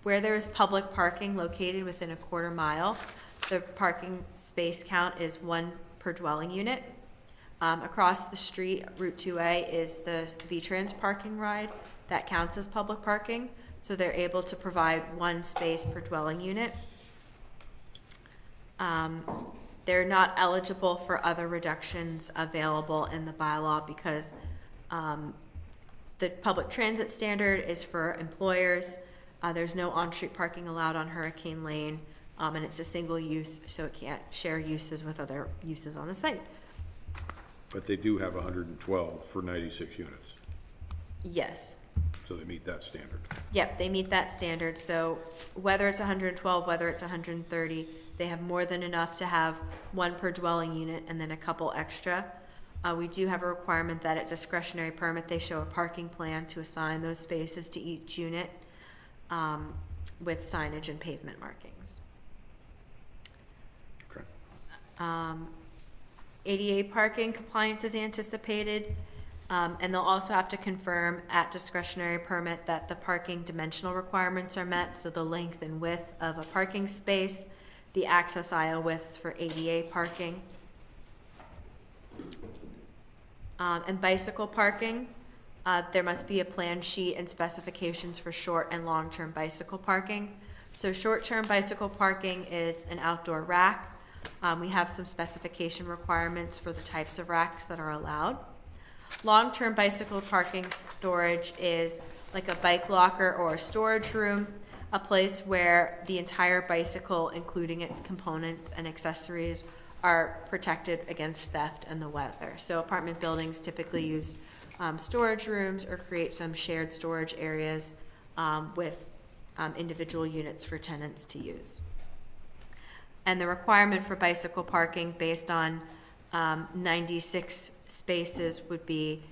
where there is public parking located within a quarter mile, the parking space count is 1 per dwelling unit. Across the street, Route 2A is the V-Trans parking ride. That counts as public parking, so they're able to provide 1 space per dwelling unit. They're not eligible for other reductions available in the bylaw because the public transit standard is for employers. There's no on-street parking allowed on Hurricane Lane, and it's a single use, so it can't share uses with other uses on the site. But they do have 112 for 96 units, Yes. so they meet that standard. Yep, they meet that standard, so whether it's 112, whether it's 130, they have more than enough to have 1 per dwelling unit and then a couple extra. We do have a requirement that at discretionary permit, they show a parking plan to assign those spaces to each unit with signage and pavement markings. Okay. ADA parking compliance is anticipated, and they'll also have to confirm at discretionary permit that the parking dimensional requirements are met, so the length and width of a parking space, the access aisle widths for ADA parking. And bicycle parking, there must be a plan sheet and specifications for short and long-term bicycle parking. So short-term bicycle parking is an outdoor rack. We have some specification requirements for the types of racks that are allowed. Long-term bicycle parking storage is like a bike locker or a storage room, a place where the entire bicycle, including its components and accessories, are protected against theft and the weather. So apartment buildings typically use storage rooms or create some shared storage areas with individual units for tenants to use. And the requirement for bicycle parking based on 96 spaces would be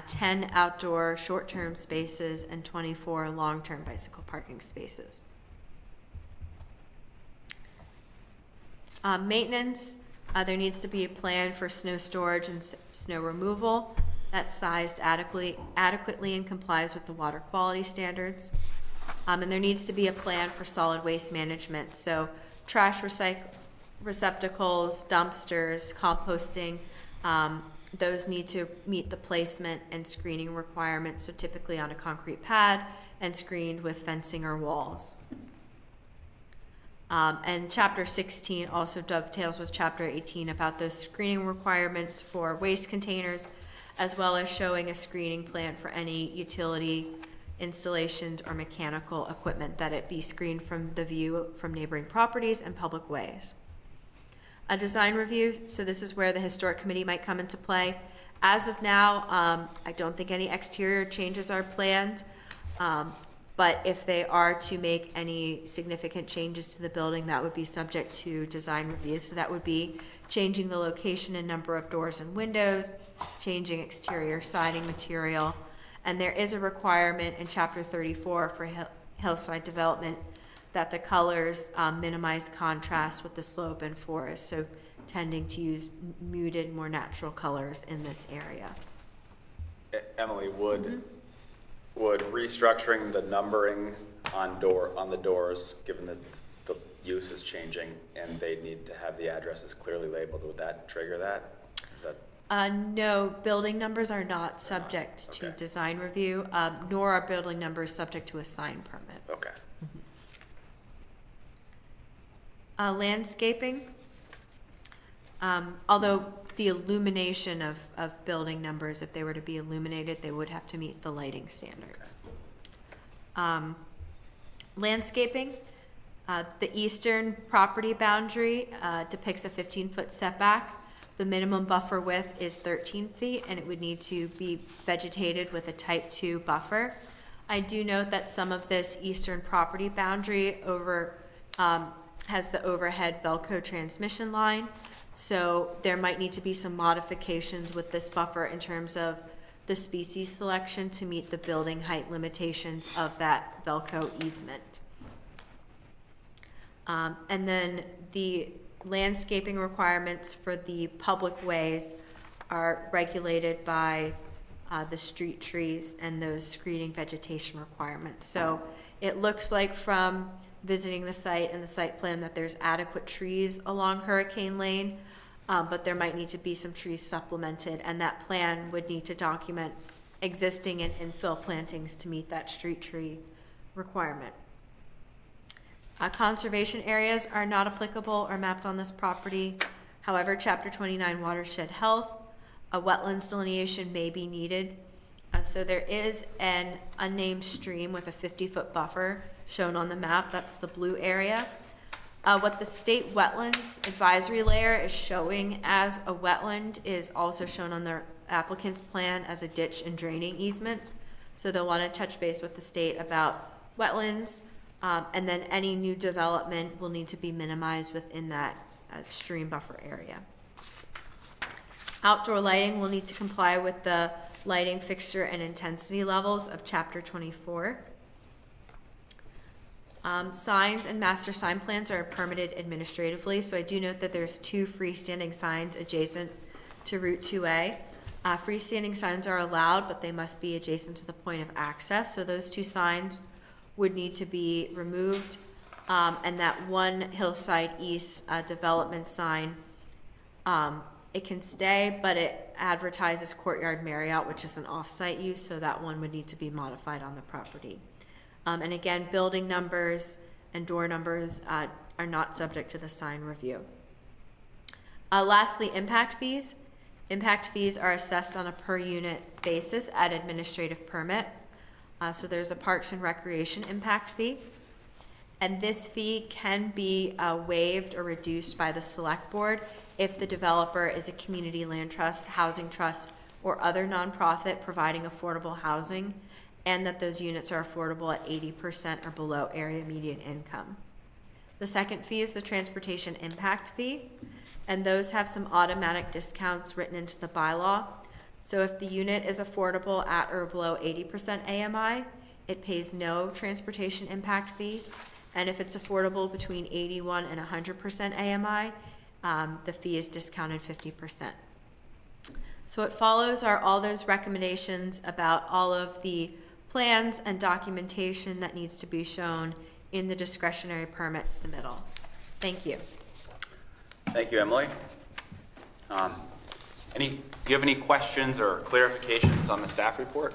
10 outdoor short-term spaces, and 24 long-term bicycle parking spaces. Maintenance, there needs to be a plan for snow storage and snow removal that's sized adequately and complies with the water quality standards. And there needs to be a plan for solid waste management, so trash receptacles, dumpsters, composting, those need to meet the placement and screening requirements, so typically on a concrete pad and screened with fencing or walls. And Chapter 16 also dovetails with Chapter 18 about those screening requirements for waste containers, as well as showing a screening plan for any utility installations or mechanical equipment, that it be screened from the view from neighboring properties and public ways. A design review, so this is where the historic committee might come into play. As of now, I don't think any exterior changes are planned, but if they are to make any significant changes to the building, that would be subject to design review. So that would be changing the location and number of doors and windows, changing exterior siding material, and there is a requirement in Chapter 34 for hillside development that the colors minimize contrast with the slope and forest, so tending to use muted, more natural colors in this area. Emily, would restructuring the numbering on the doors, given that the use is changing and they need to have the addresses clearly labeled, would that trigger that? Is that No, building numbers are not subject to Okay. design review, nor are building numbers subject to a sign permit. okay? Landscaping, although the illumination of building numbers, if they were to be illuminated, they would have to meet the lighting standards. Landscaping, the eastern property boundary depicts a 15-foot setback. The minimum buffer width is 13 feet, and it would need to be vegetated with a type 2 buffer. I do note that some of this eastern property boundary has the overhead Velcro transmission line, so there might need to be some modifications with this buffer in terms of the species selection to meet the building height limitations of that Velcro easement. And then the landscaping requirements for the public ways are regulated by the street trees and those screening vegetation requirements. So it looks like from visiting the site and the site plan that there's adequate trees along Hurricane Lane, but there might need to be some trees supplemented, and that plan would need to document existing and infill plantings to meet that street tree requirement. Conservation areas are not applicable or mapped on this property. However, Chapter 29 watershed health, a wetlands delineation may be needed. So there is an unnamed stream with a 50-foot buffer shown on the map. That's the blue area. What the state wetlands advisory layer is showing as a wetland is also shown on the applicant's plan as a ditch and draining easement. So they'll want to touch base with the state about wetlands, and then any new development will need to be minimized within that stream buffer area. Outdoor lighting will need to comply with the lighting fixture and intensity levels of Chapter 24. Signs and master sign plans are permitted administratively, so I do note that there's 2 freestanding signs adjacent to Route 2A. Freestanding signs are allowed, but they must be adjacent to the point of access, so those 2 signs would need to be removed, and that one Hillside East development sign, it can stay, but it advertises Courtyard Marriott, which is an off-site use, so that one would need to be modified on the property. And again, building numbers and door numbers are not subject to the sign review. Lastly, impact fees. Impact fees are assessed on a per unit basis at administrative permit. So there's a Parks and Recreation impact fee. And this fee can be waived or reduced by the select board if the developer is a community land trust, housing trust, or other nonprofit providing affordable housing, and that those units are affordable at 80% or below area median income. The second fee is the transportation impact fee, and those have some automatic discounts written into the bylaw. So if the unit is affordable at or below 80% AMI, it pays no transportation impact fee. And if it's affordable between 81 and 100% AMI, the fee is discounted 50%. So what follows are all those recommendations about all of the plans and documentation that needs to be shown in the discretionary permit submittal. Thank you. Thank you, Emily. Do you have any questions or clarifications on the staff report?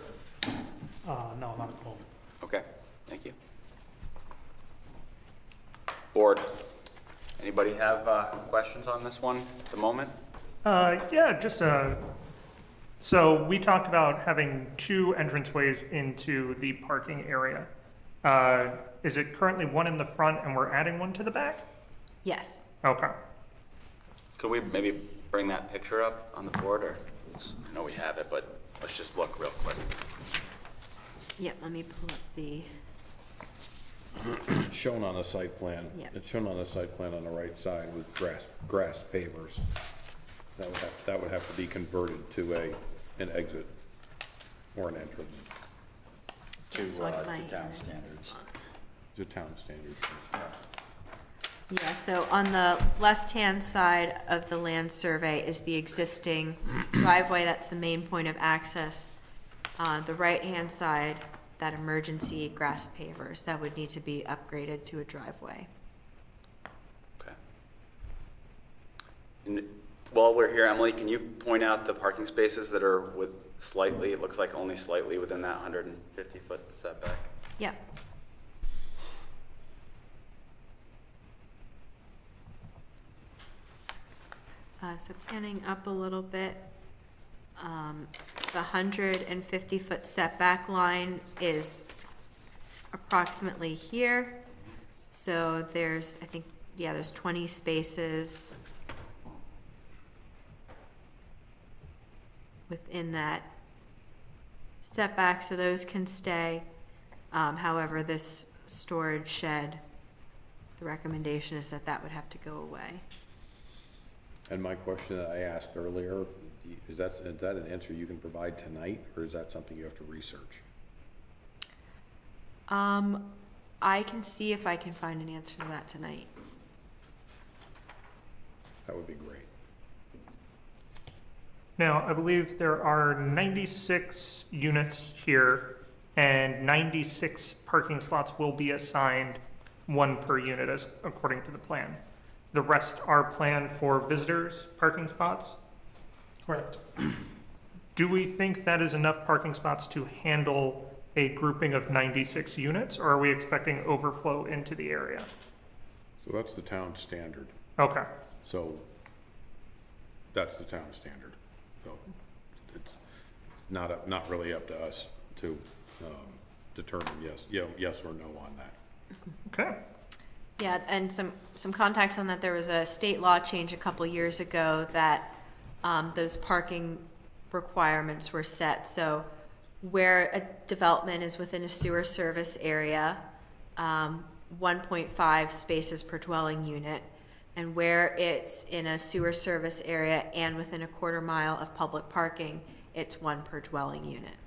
No, not at the moment. Okay, thank you. Board, anybody have questions on this one at the moment? Yeah, so we talked about having 2 entranceways into the parking area. Is it currently one in the front and we're adding one to the back? Yes. Okay. Could we maybe bring that picture up on the board, or, I know we have it, but let's just look real quick. Yep, let me pull up the, It's shown on the site plan. Yep. It's shown on the site plan on the right side with grass pavers. That would have to be converted to an exit or an entrance To So like my town units. standards. to town standards. yeah, so on the left-hand side of the land survey is the existing driveway, that's the main point of access. The right-hand side, that emergency grass pavers, that would need to be upgraded to a driveway. Okay. And while we're here, Emily, can you point out the parking spaces that are with slightly, it looks like only slightly within that 150-foot setback? Yep. So panning up a little bit, the 150-foot setback line is approximately here. So there's, I think, yeah, there's 20 spaces within that setback, so those can stay. However, this storage shed, the recommendation is that that would have to go away. And my question that I asked earlier, is that an answer you can provide tonight, or is that something you have to research? I can see if I can find an answer to that tonight. That would be great. Now, I believe there are 96 units here, and 96 parking slots will be assigned, 1 per unit, as according to the plan. The rest are planned for visitors' parking spots. Correct. Do we think that is enough parking spots to handle a grouping of 96 units, or are we expecting overflow into the area? So that's the town standard. Okay. So that's the town standard. So it's not really up to us to determine yes or no on that. Okay. Yeah, and some context on that, there was a state law change a couple years ago that those parking requirements were set. So where a development is within a sewer service area, 1.5 spaces per dwelling unit, and where it's in a sewer service area and within a quarter mile of public parking, it's 1 per dwelling unit.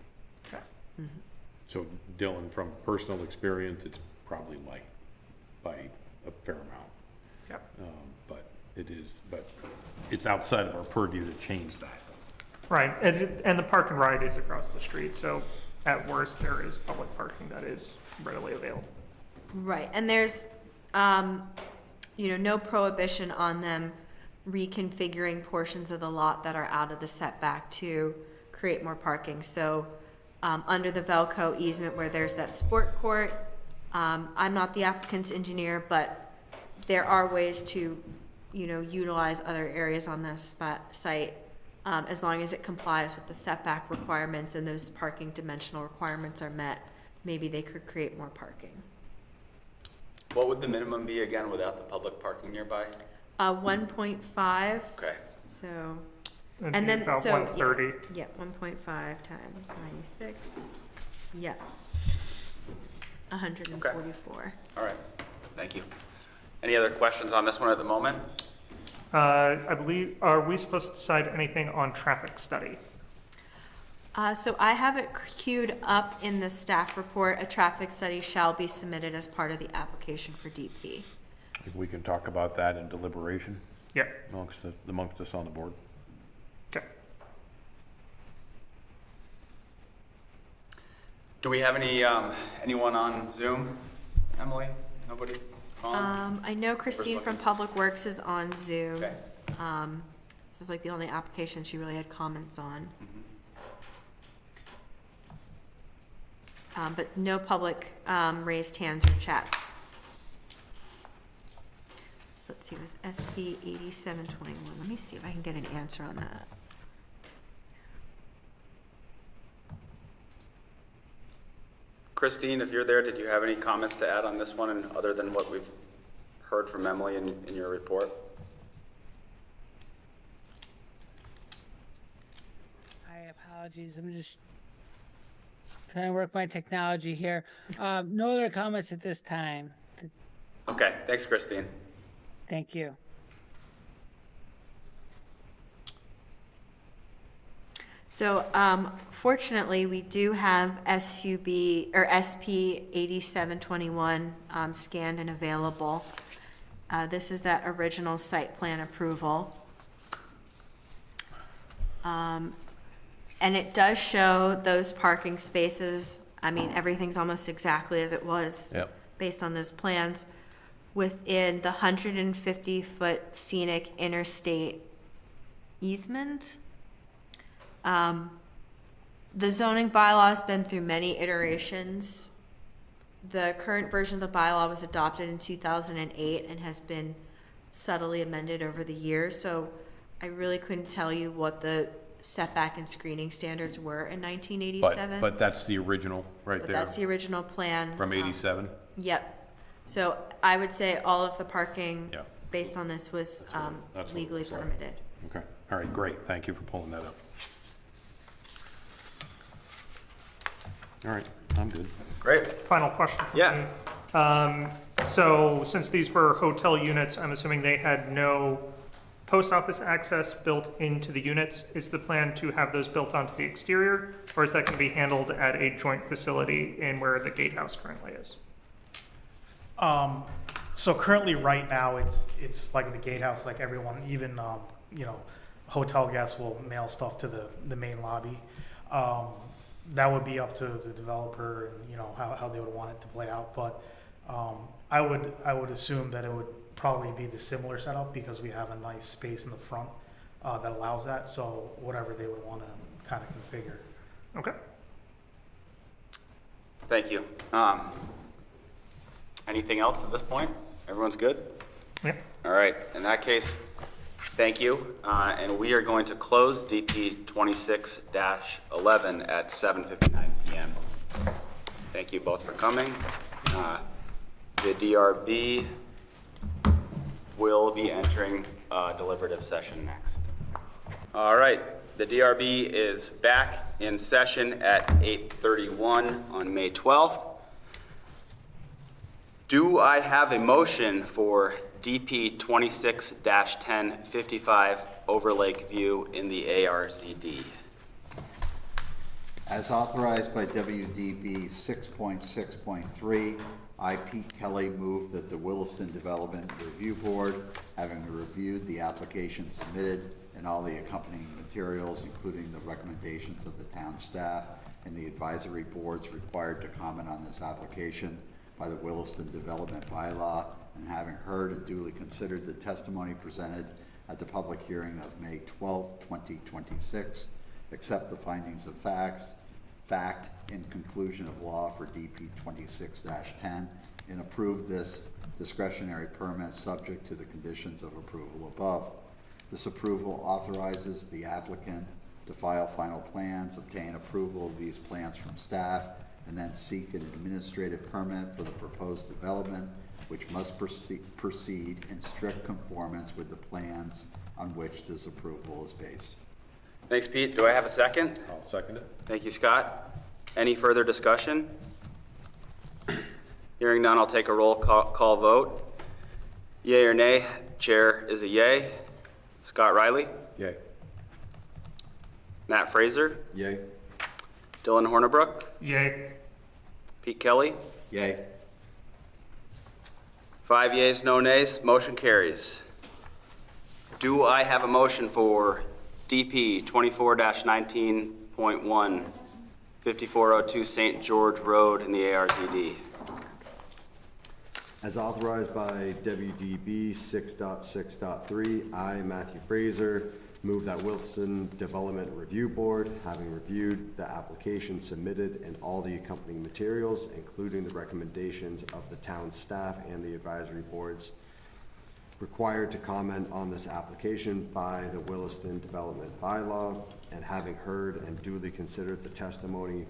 Okay. Mm-hmm. So Dylan, from personal experience, it's probably light by a fair amount. Yep. But it's outside of our purview to change that. Right, and the park and ride is across the street, so at worst, there is public parking that is readily available. Right, and there's, no prohibition on them reconfiguring portions of the lot that are out of the setback to create more parking. So, under the Velco easement where there's that sport court, I'm not the applicant's engineer, but there are ways to, utilize other areas on this site, as long as it complies with the setback requirements and those parking dimensional requirements are met. Maybe they could create more parking. What would the minimum be again without the public parking nearby? 1.5. Okay. So, It'd and be then, about so, 130. yeah, 1.5 times 96, yeah. 144. All right, thank you. Any other questions on this one at the moment? I believe, are we supposed to decide anything on traffic study? So I have it queued up in the staff report. A traffic study shall be submitted as part of the application for DP. If we can talk about that in deliberation Yeah, amongst us on the board. okay. Do we have anyone on Zoom? Emily? Nobody? I know Christine from Public Works is on Zoom. Okay. This is like the only application she really had comments on. But no public raised hands or chats. So let's see, it was SP 8721. Let me see if I can get an answer on that. Christine, if you're there, did you have any comments to add on this one, and other than what we've heard from Emily in your report? Hi, apologies. I'm just trying to work my technology here. No other comments at this time. Okay, thanks, Christine. Thank you. So fortunately, we do have SUB or SP 8721 scanned and available. This is that original site plan approval. And it does show those parking spaces. I mean, everything's almost exactly as it was based on those plans within the 150-foot scenic interstate easement. The zoning bylaw has been through many iterations. The current version of the bylaw was adopted in 2008 and has been subtly amended over the years. So I really couldn't tell you what the setback and screening standards were in 1987. But that's the original right But there. that's the original plan. From 87? Yep. So I would say all of the parking Yeah. based on this was that's what it legally looks like. permitted. Okay, all right, great, thank you for pulling that up. All right, I'm good. Great. Final question for Yeah. me. So since these were hotel units, I'm assuming they had no post office access built into the units. Is the plan to have those built onto the exterior, or is that going to be handled at a joint facility in where the gatehouse currently is? So currently, right now, it's like the gatehouse, like everyone, even, hotel guests will mail stuff to the main lobby. That would be up to the developer and, how they would want it to play out. But, I would assume that it would probably be the similar setup because we have a nice space in the front, that allows that. So whatever they would want to kind of configure. Okay. Thank you. Anything else at this point? Everyone's good? Yeah. All right, in that case, thank you. And we are going to close DP 26-11 at 7:59 PM. Thank you both for coming. The DRB will be entering deliberative session next. All right, the DRB is back in session at 8:31 on May 12th. Do I have a motion for DP 26-1055 Overlake View in the ARZD? As authorized by WDB 6.6.3, I, Pete Kelly, move that the Williston Development Review Board, having reviewed the application submitted and all the accompanying materials, including the recommendations of the town staff and the advisory boards required to comment on this application by the Williston Development Bylaw, and having heard and duly considered the testimony presented at the public hearing of May 12, 2026, accept the findings of fact and conclusion of law for DP 26-10, and approve this discretionary permit subject to the conditions of approval above. This approval authorizes the applicant to file final plans, obtain approval of these plans from staff, and then seek an administrative permit for the proposed development, which must proceed in strict conformance with the plans on which this approval is based. Thanks, Pete. Do I have a second? I'll second it. Thank you, Scott. Any further discussion? Hearing none, I'll take a roll call vote. Yay or nay? Chair is a yay. Scott Riley? Yay. Matt Fraser? Yay. Dylan Hornibrook, Yay. Pete Kelly. Yay. 5 yeas, no nays, motion carries. Do I have a motion for DP 24-19.1, 5402 St. George Road in the ARZD? As authorized by WDB 6.6.3, I, Matthew Fraser, move that Williston Development Review Board, having reviewed the application submitted and all the accompanying materials, including the recommendations of the town staff and the advisory boards required to comment on this application by the Williston Development Bylaw, and having heard and duly considered the testimony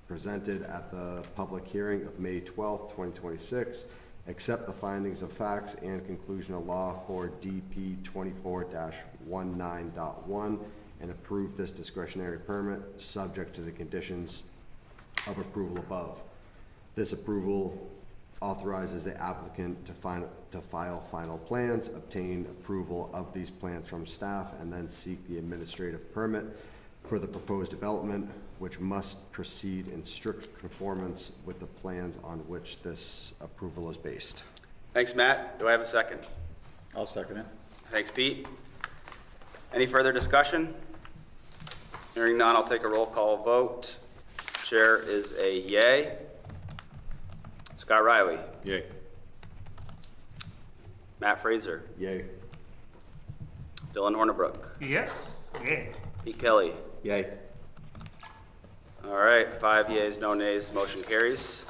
presented at the public hearing of May 12th, 2026, accept the findings of facts and conclusion of law for DP 24-19.1 and approve this discretionary permit subject to the conditions of approval above. This approval authorizes the applicant to file final plans, obtain approval of these plans from staff, and then seek the administrative permit for the proposed development, which must proceed in strict conformance with the plans on which this approval is based. Thanks, Matt. Do I have a second? I'll second it. Thanks, Pete. Any further discussion? Hearing none, I'll take a roll call vote. Chair is a yay. Scott Riley. Yay. Matt Fraser. Yay. Dylan Hornibrook. Yes. Yay. Pete Kelly. Yay. All right, 5 yeas, no nays, motion carries.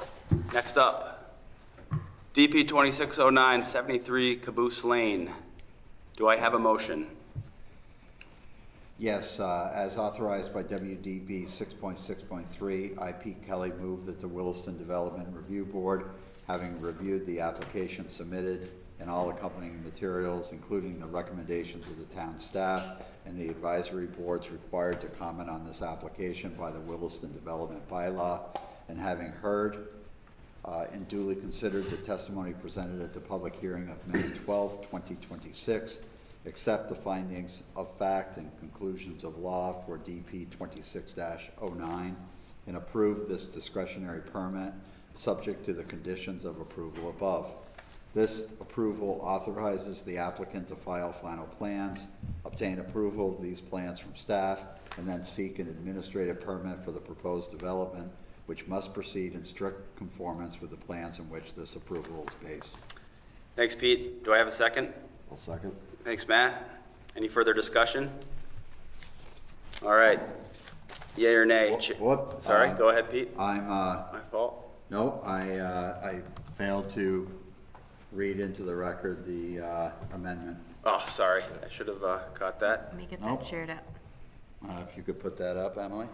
Next up, DP 2609, 73 Caboose Lane. Do I have a motion? Yes, as authorized by WDB 6.6.3, I, Pete Kelly, move that the Williston Development Review Board, having reviewed the application submitted and all accompanying materials, including the recommendations of the town staff and the advisory boards required to comment on this application by the Williston Development Bylaw, and having heard and duly considered the testimony presented at the public hearing of May 12, 2026, accept the findings of fact and conclusions of law for DP 26-09, and approve this discretionary permit subject to the conditions of approval above. This approval authorizes the applicant to file final plans, obtain approval of these plans from staff, and then seek an administrative permit for the proposed development, which must proceed in strict conformance with the plans in which this approval is based. Thanks, Pete. Do I have a second? I'll second. Thanks, Matt. Any further discussion? All right. Yay or nay? Whoop. Sorry, go ahead, Pete. I'm, My fault. no, I failed to read into the record the amendment. Oh, sorry. I should have caught that. Let me get Nope. that shared up. If you could put that up, Emily.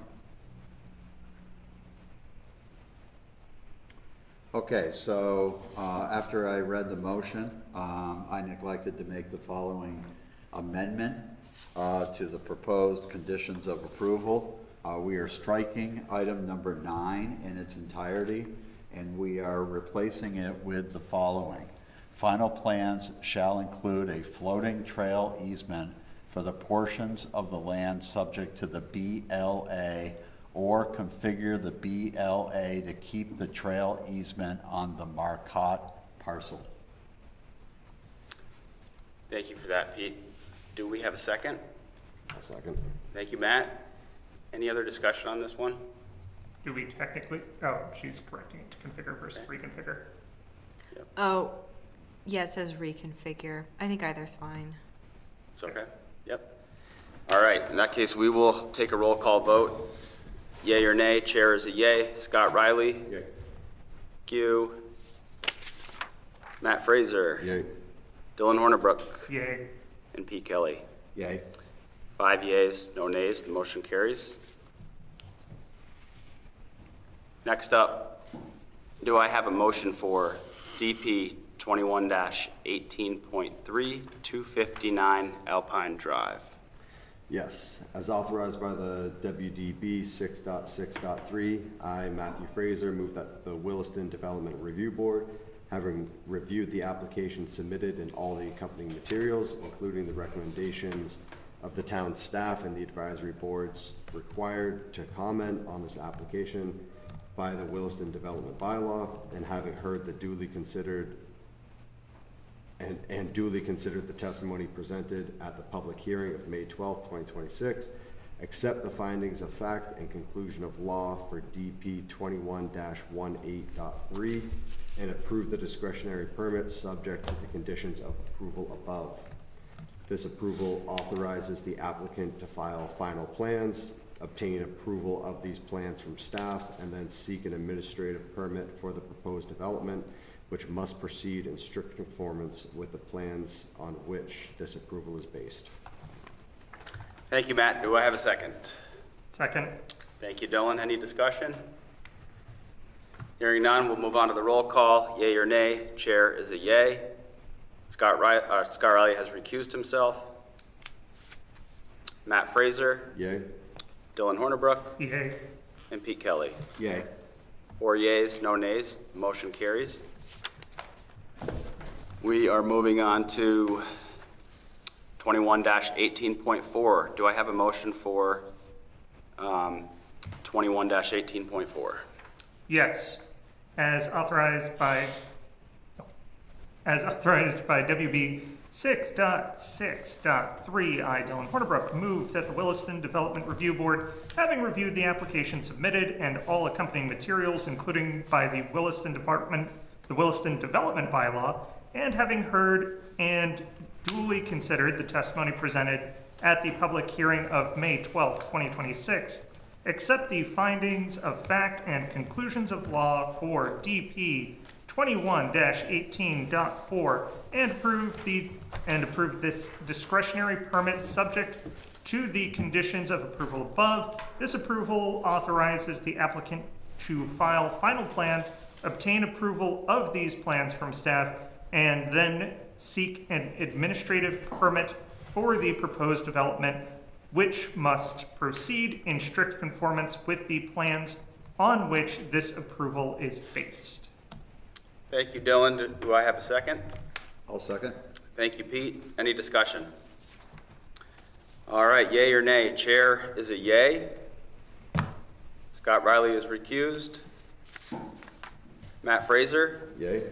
Okay, so after I read the motion, I neglected to make the following amendment to the proposed conditions of approval. We are striking item number 9 in its entirety, and we are replacing it with the following. Final plans shall include a floating trail easement for the portions of the land subject to the BLA, or configure the BLA to keep the trail easement on the Marcotte parcel. Thank you for that, Pete. Do we have a second? I'll second. Thank you, Matt. Any other discussion on this one? Do we technically, oh, she's correcting it to configure versus reconfigure. Oh, yeah, it says reconfigure. I think either's fine. It's okay? Yep. All right, in that case, we will take a roll call vote. Yay or nay? Chair is a yay. Scott Riley? Yay. Q. Matt Fraser? Yay. Dylan Hornibrook? Yay. And Pete Kelly? Yay. 5 yeas, no nays, the motion carries. Next up, do I have a motion for DP 21-18.3, 259 Alpine Drive? Yes, as authorized by the WDB 6.6.3, I, Matthew Fraser, move that the Williston Development Review Board, having reviewed the application submitted and all the accompanying materials, including the recommendations of the town staff and the advisory boards required to comment on this application by the Williston Development Bylaw, and having heard the duly considered and duly considered the testimony presented at the public hearing of May 12th, 2026, accept the findings of fact and conclusion of law for DP 21-18.3, and approve the discretionary permit subject to the conditions of approval above. This approval authorizes the applicant to file final plans, obtain approval of these plans from staff, and then seek an administrative permit for the proposed development, which must proceed in strict conformance with the plans on which this approval is based. Thank you, Matt. Do I have a second? Second. Thank you, Dylan. Any discussion? Hearing none, we'll move on to the roll call. Yay or nay? Chair is a yay. Scott Riley has recused himself. Matt Fraser. Yay? Dylan Hornibrook. Yay. And Pete Kelly. Yay. 4 yays, no nays. Motion carries. We are moving on to 21-18.4. Do I have a motion for 21-18.4? Yes. As authorized by WB 6.6.3, I, Dylan Hornibrook, move that the Williston Development Review Board, having reviewed the application submitted and all accompanying materials, including by the Williston Development Bylaw, and having heard and duly considered the testimony presented at the public hearing of May 12, 2026, accept the findings of fact and conclusions of law for DP 21-18.4 and approve this discretionary permit subject to the conditions of approval above. This approval authorizes the applicant to file final plans, obtain approval of these plans from staff, and then seek an administrative permit for the proposed development, which must proceed in strict conformance with the plans on which this approval is based. Thank you, Dylan. Do I have a second? I'll second. Thank you, Pete. Any discussion? All right, yay or nay? Chair is a yay. Scott Riley is recused. Matt Fraser. Yay?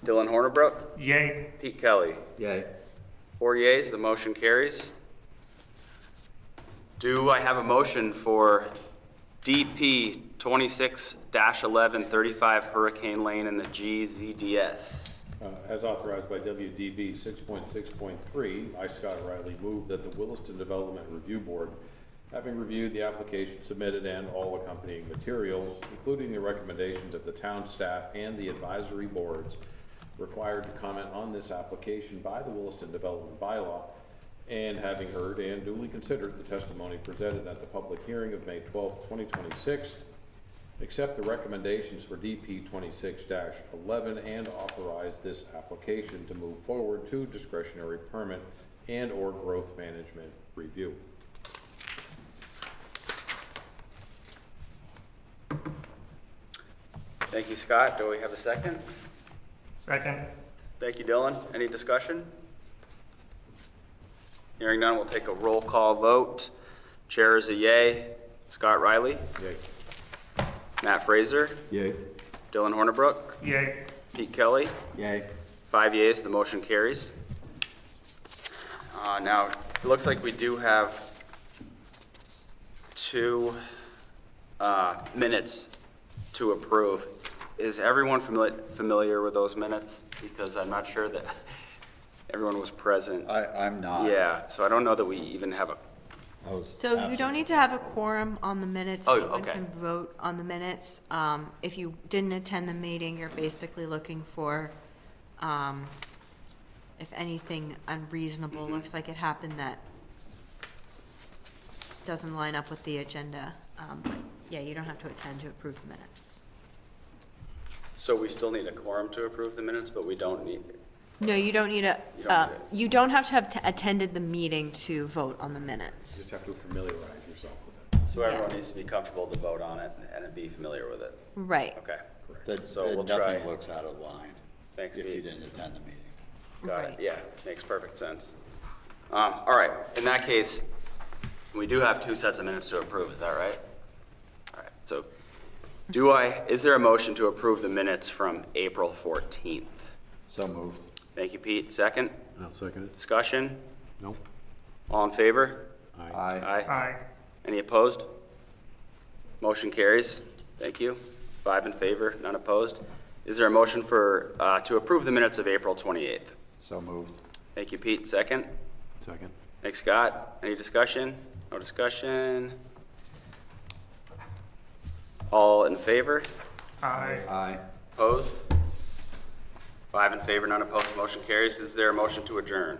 Dylan Hornibrook. Yay. Pete Kelly. Yay. 4 yays, the motion carries. Do I have a motion for DP 26-1135 Hurricane Lane in the GZDS? As authorized by WDB 6.6.3, I, Scott Riley, move that the Williston Development Review Board, having reviewed the application submitted and all accompanying materials, including the recommendations of the town staff and the advisory boards required to comment on this application by the Williston Development Bylaw, and having heard and duly considered the testimony presented at the public hearing of May 12, 2026, accept the recommendations for DP 26-11 and authorize this application to move forward to discretionary permit and or growth management review. Thank you, Scott. Do we have a second? Second. Thank you, Dylan. Any discussion? Hearing none, we'll take a roll call vote. Chair is a yay. Scott Riley. Yay. Matt Fraser. Yay? Dylan Hornibrook. Yay. Pete Kelly. Yay. 5 yays, the motion carries. Now, it looks like we do have 2 minutes to approve. Is everyone familiar with those minutes? Because I'm not sure that everyone was present. I'm not. Yeah, so I don't know that we even have a, So you don't need to have a quorum on the minutes. Oh, Anyone okay. can vote on the minutes. If you didn't attend the meeting, you're basically looking for, if anything unreasonable looks like it happened that doesn't line up with the agenda. But yeah, you don't have to attend to approve the minutes. so we still need a quorum to approve the minutes, but we don't need, No, you don't need a, You don't need it. you don't have to have attended the meeting to vote on the You minutes. just have to familiarize yourself with it. so everyone needs to be comfortable to vote on it and be familiar with it. Right. Okay, That, So that we'll try. nothing looks out of line thanks, if you Pete. didn't attend the meeting. Got it, Right. yeah, makes perfect sense. All right, in that case, we do have 2 sets of minutes to approve, is that right? All right, so is there a motion to approve the minutes from April 14th? So moved. Thank you, Pete. Second? I'll second it. Discussion? Nope. All in favor? Aye. Aye. Aye. Any opposed? Motion carries. Thank you. 5 in favor, none opposed. Is there a motion to approve the minutes of April 28th? So moved. Thank you, Pete. Second? Second. Thanks, Scott. Any discussion? No discussion? All in favor? Aye. Aye. Opposed? 5 in favor, none opposed. Motion carries. Is there a motion to adjourn?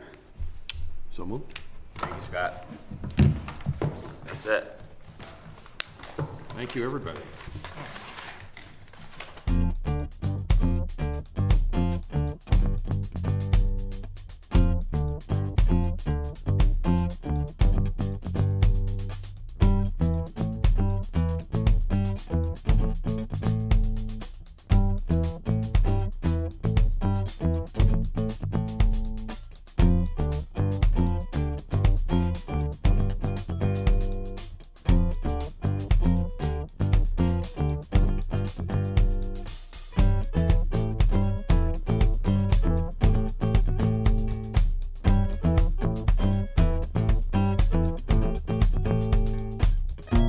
So moved. Thank you, Scott. That's it. Thank you, everybody.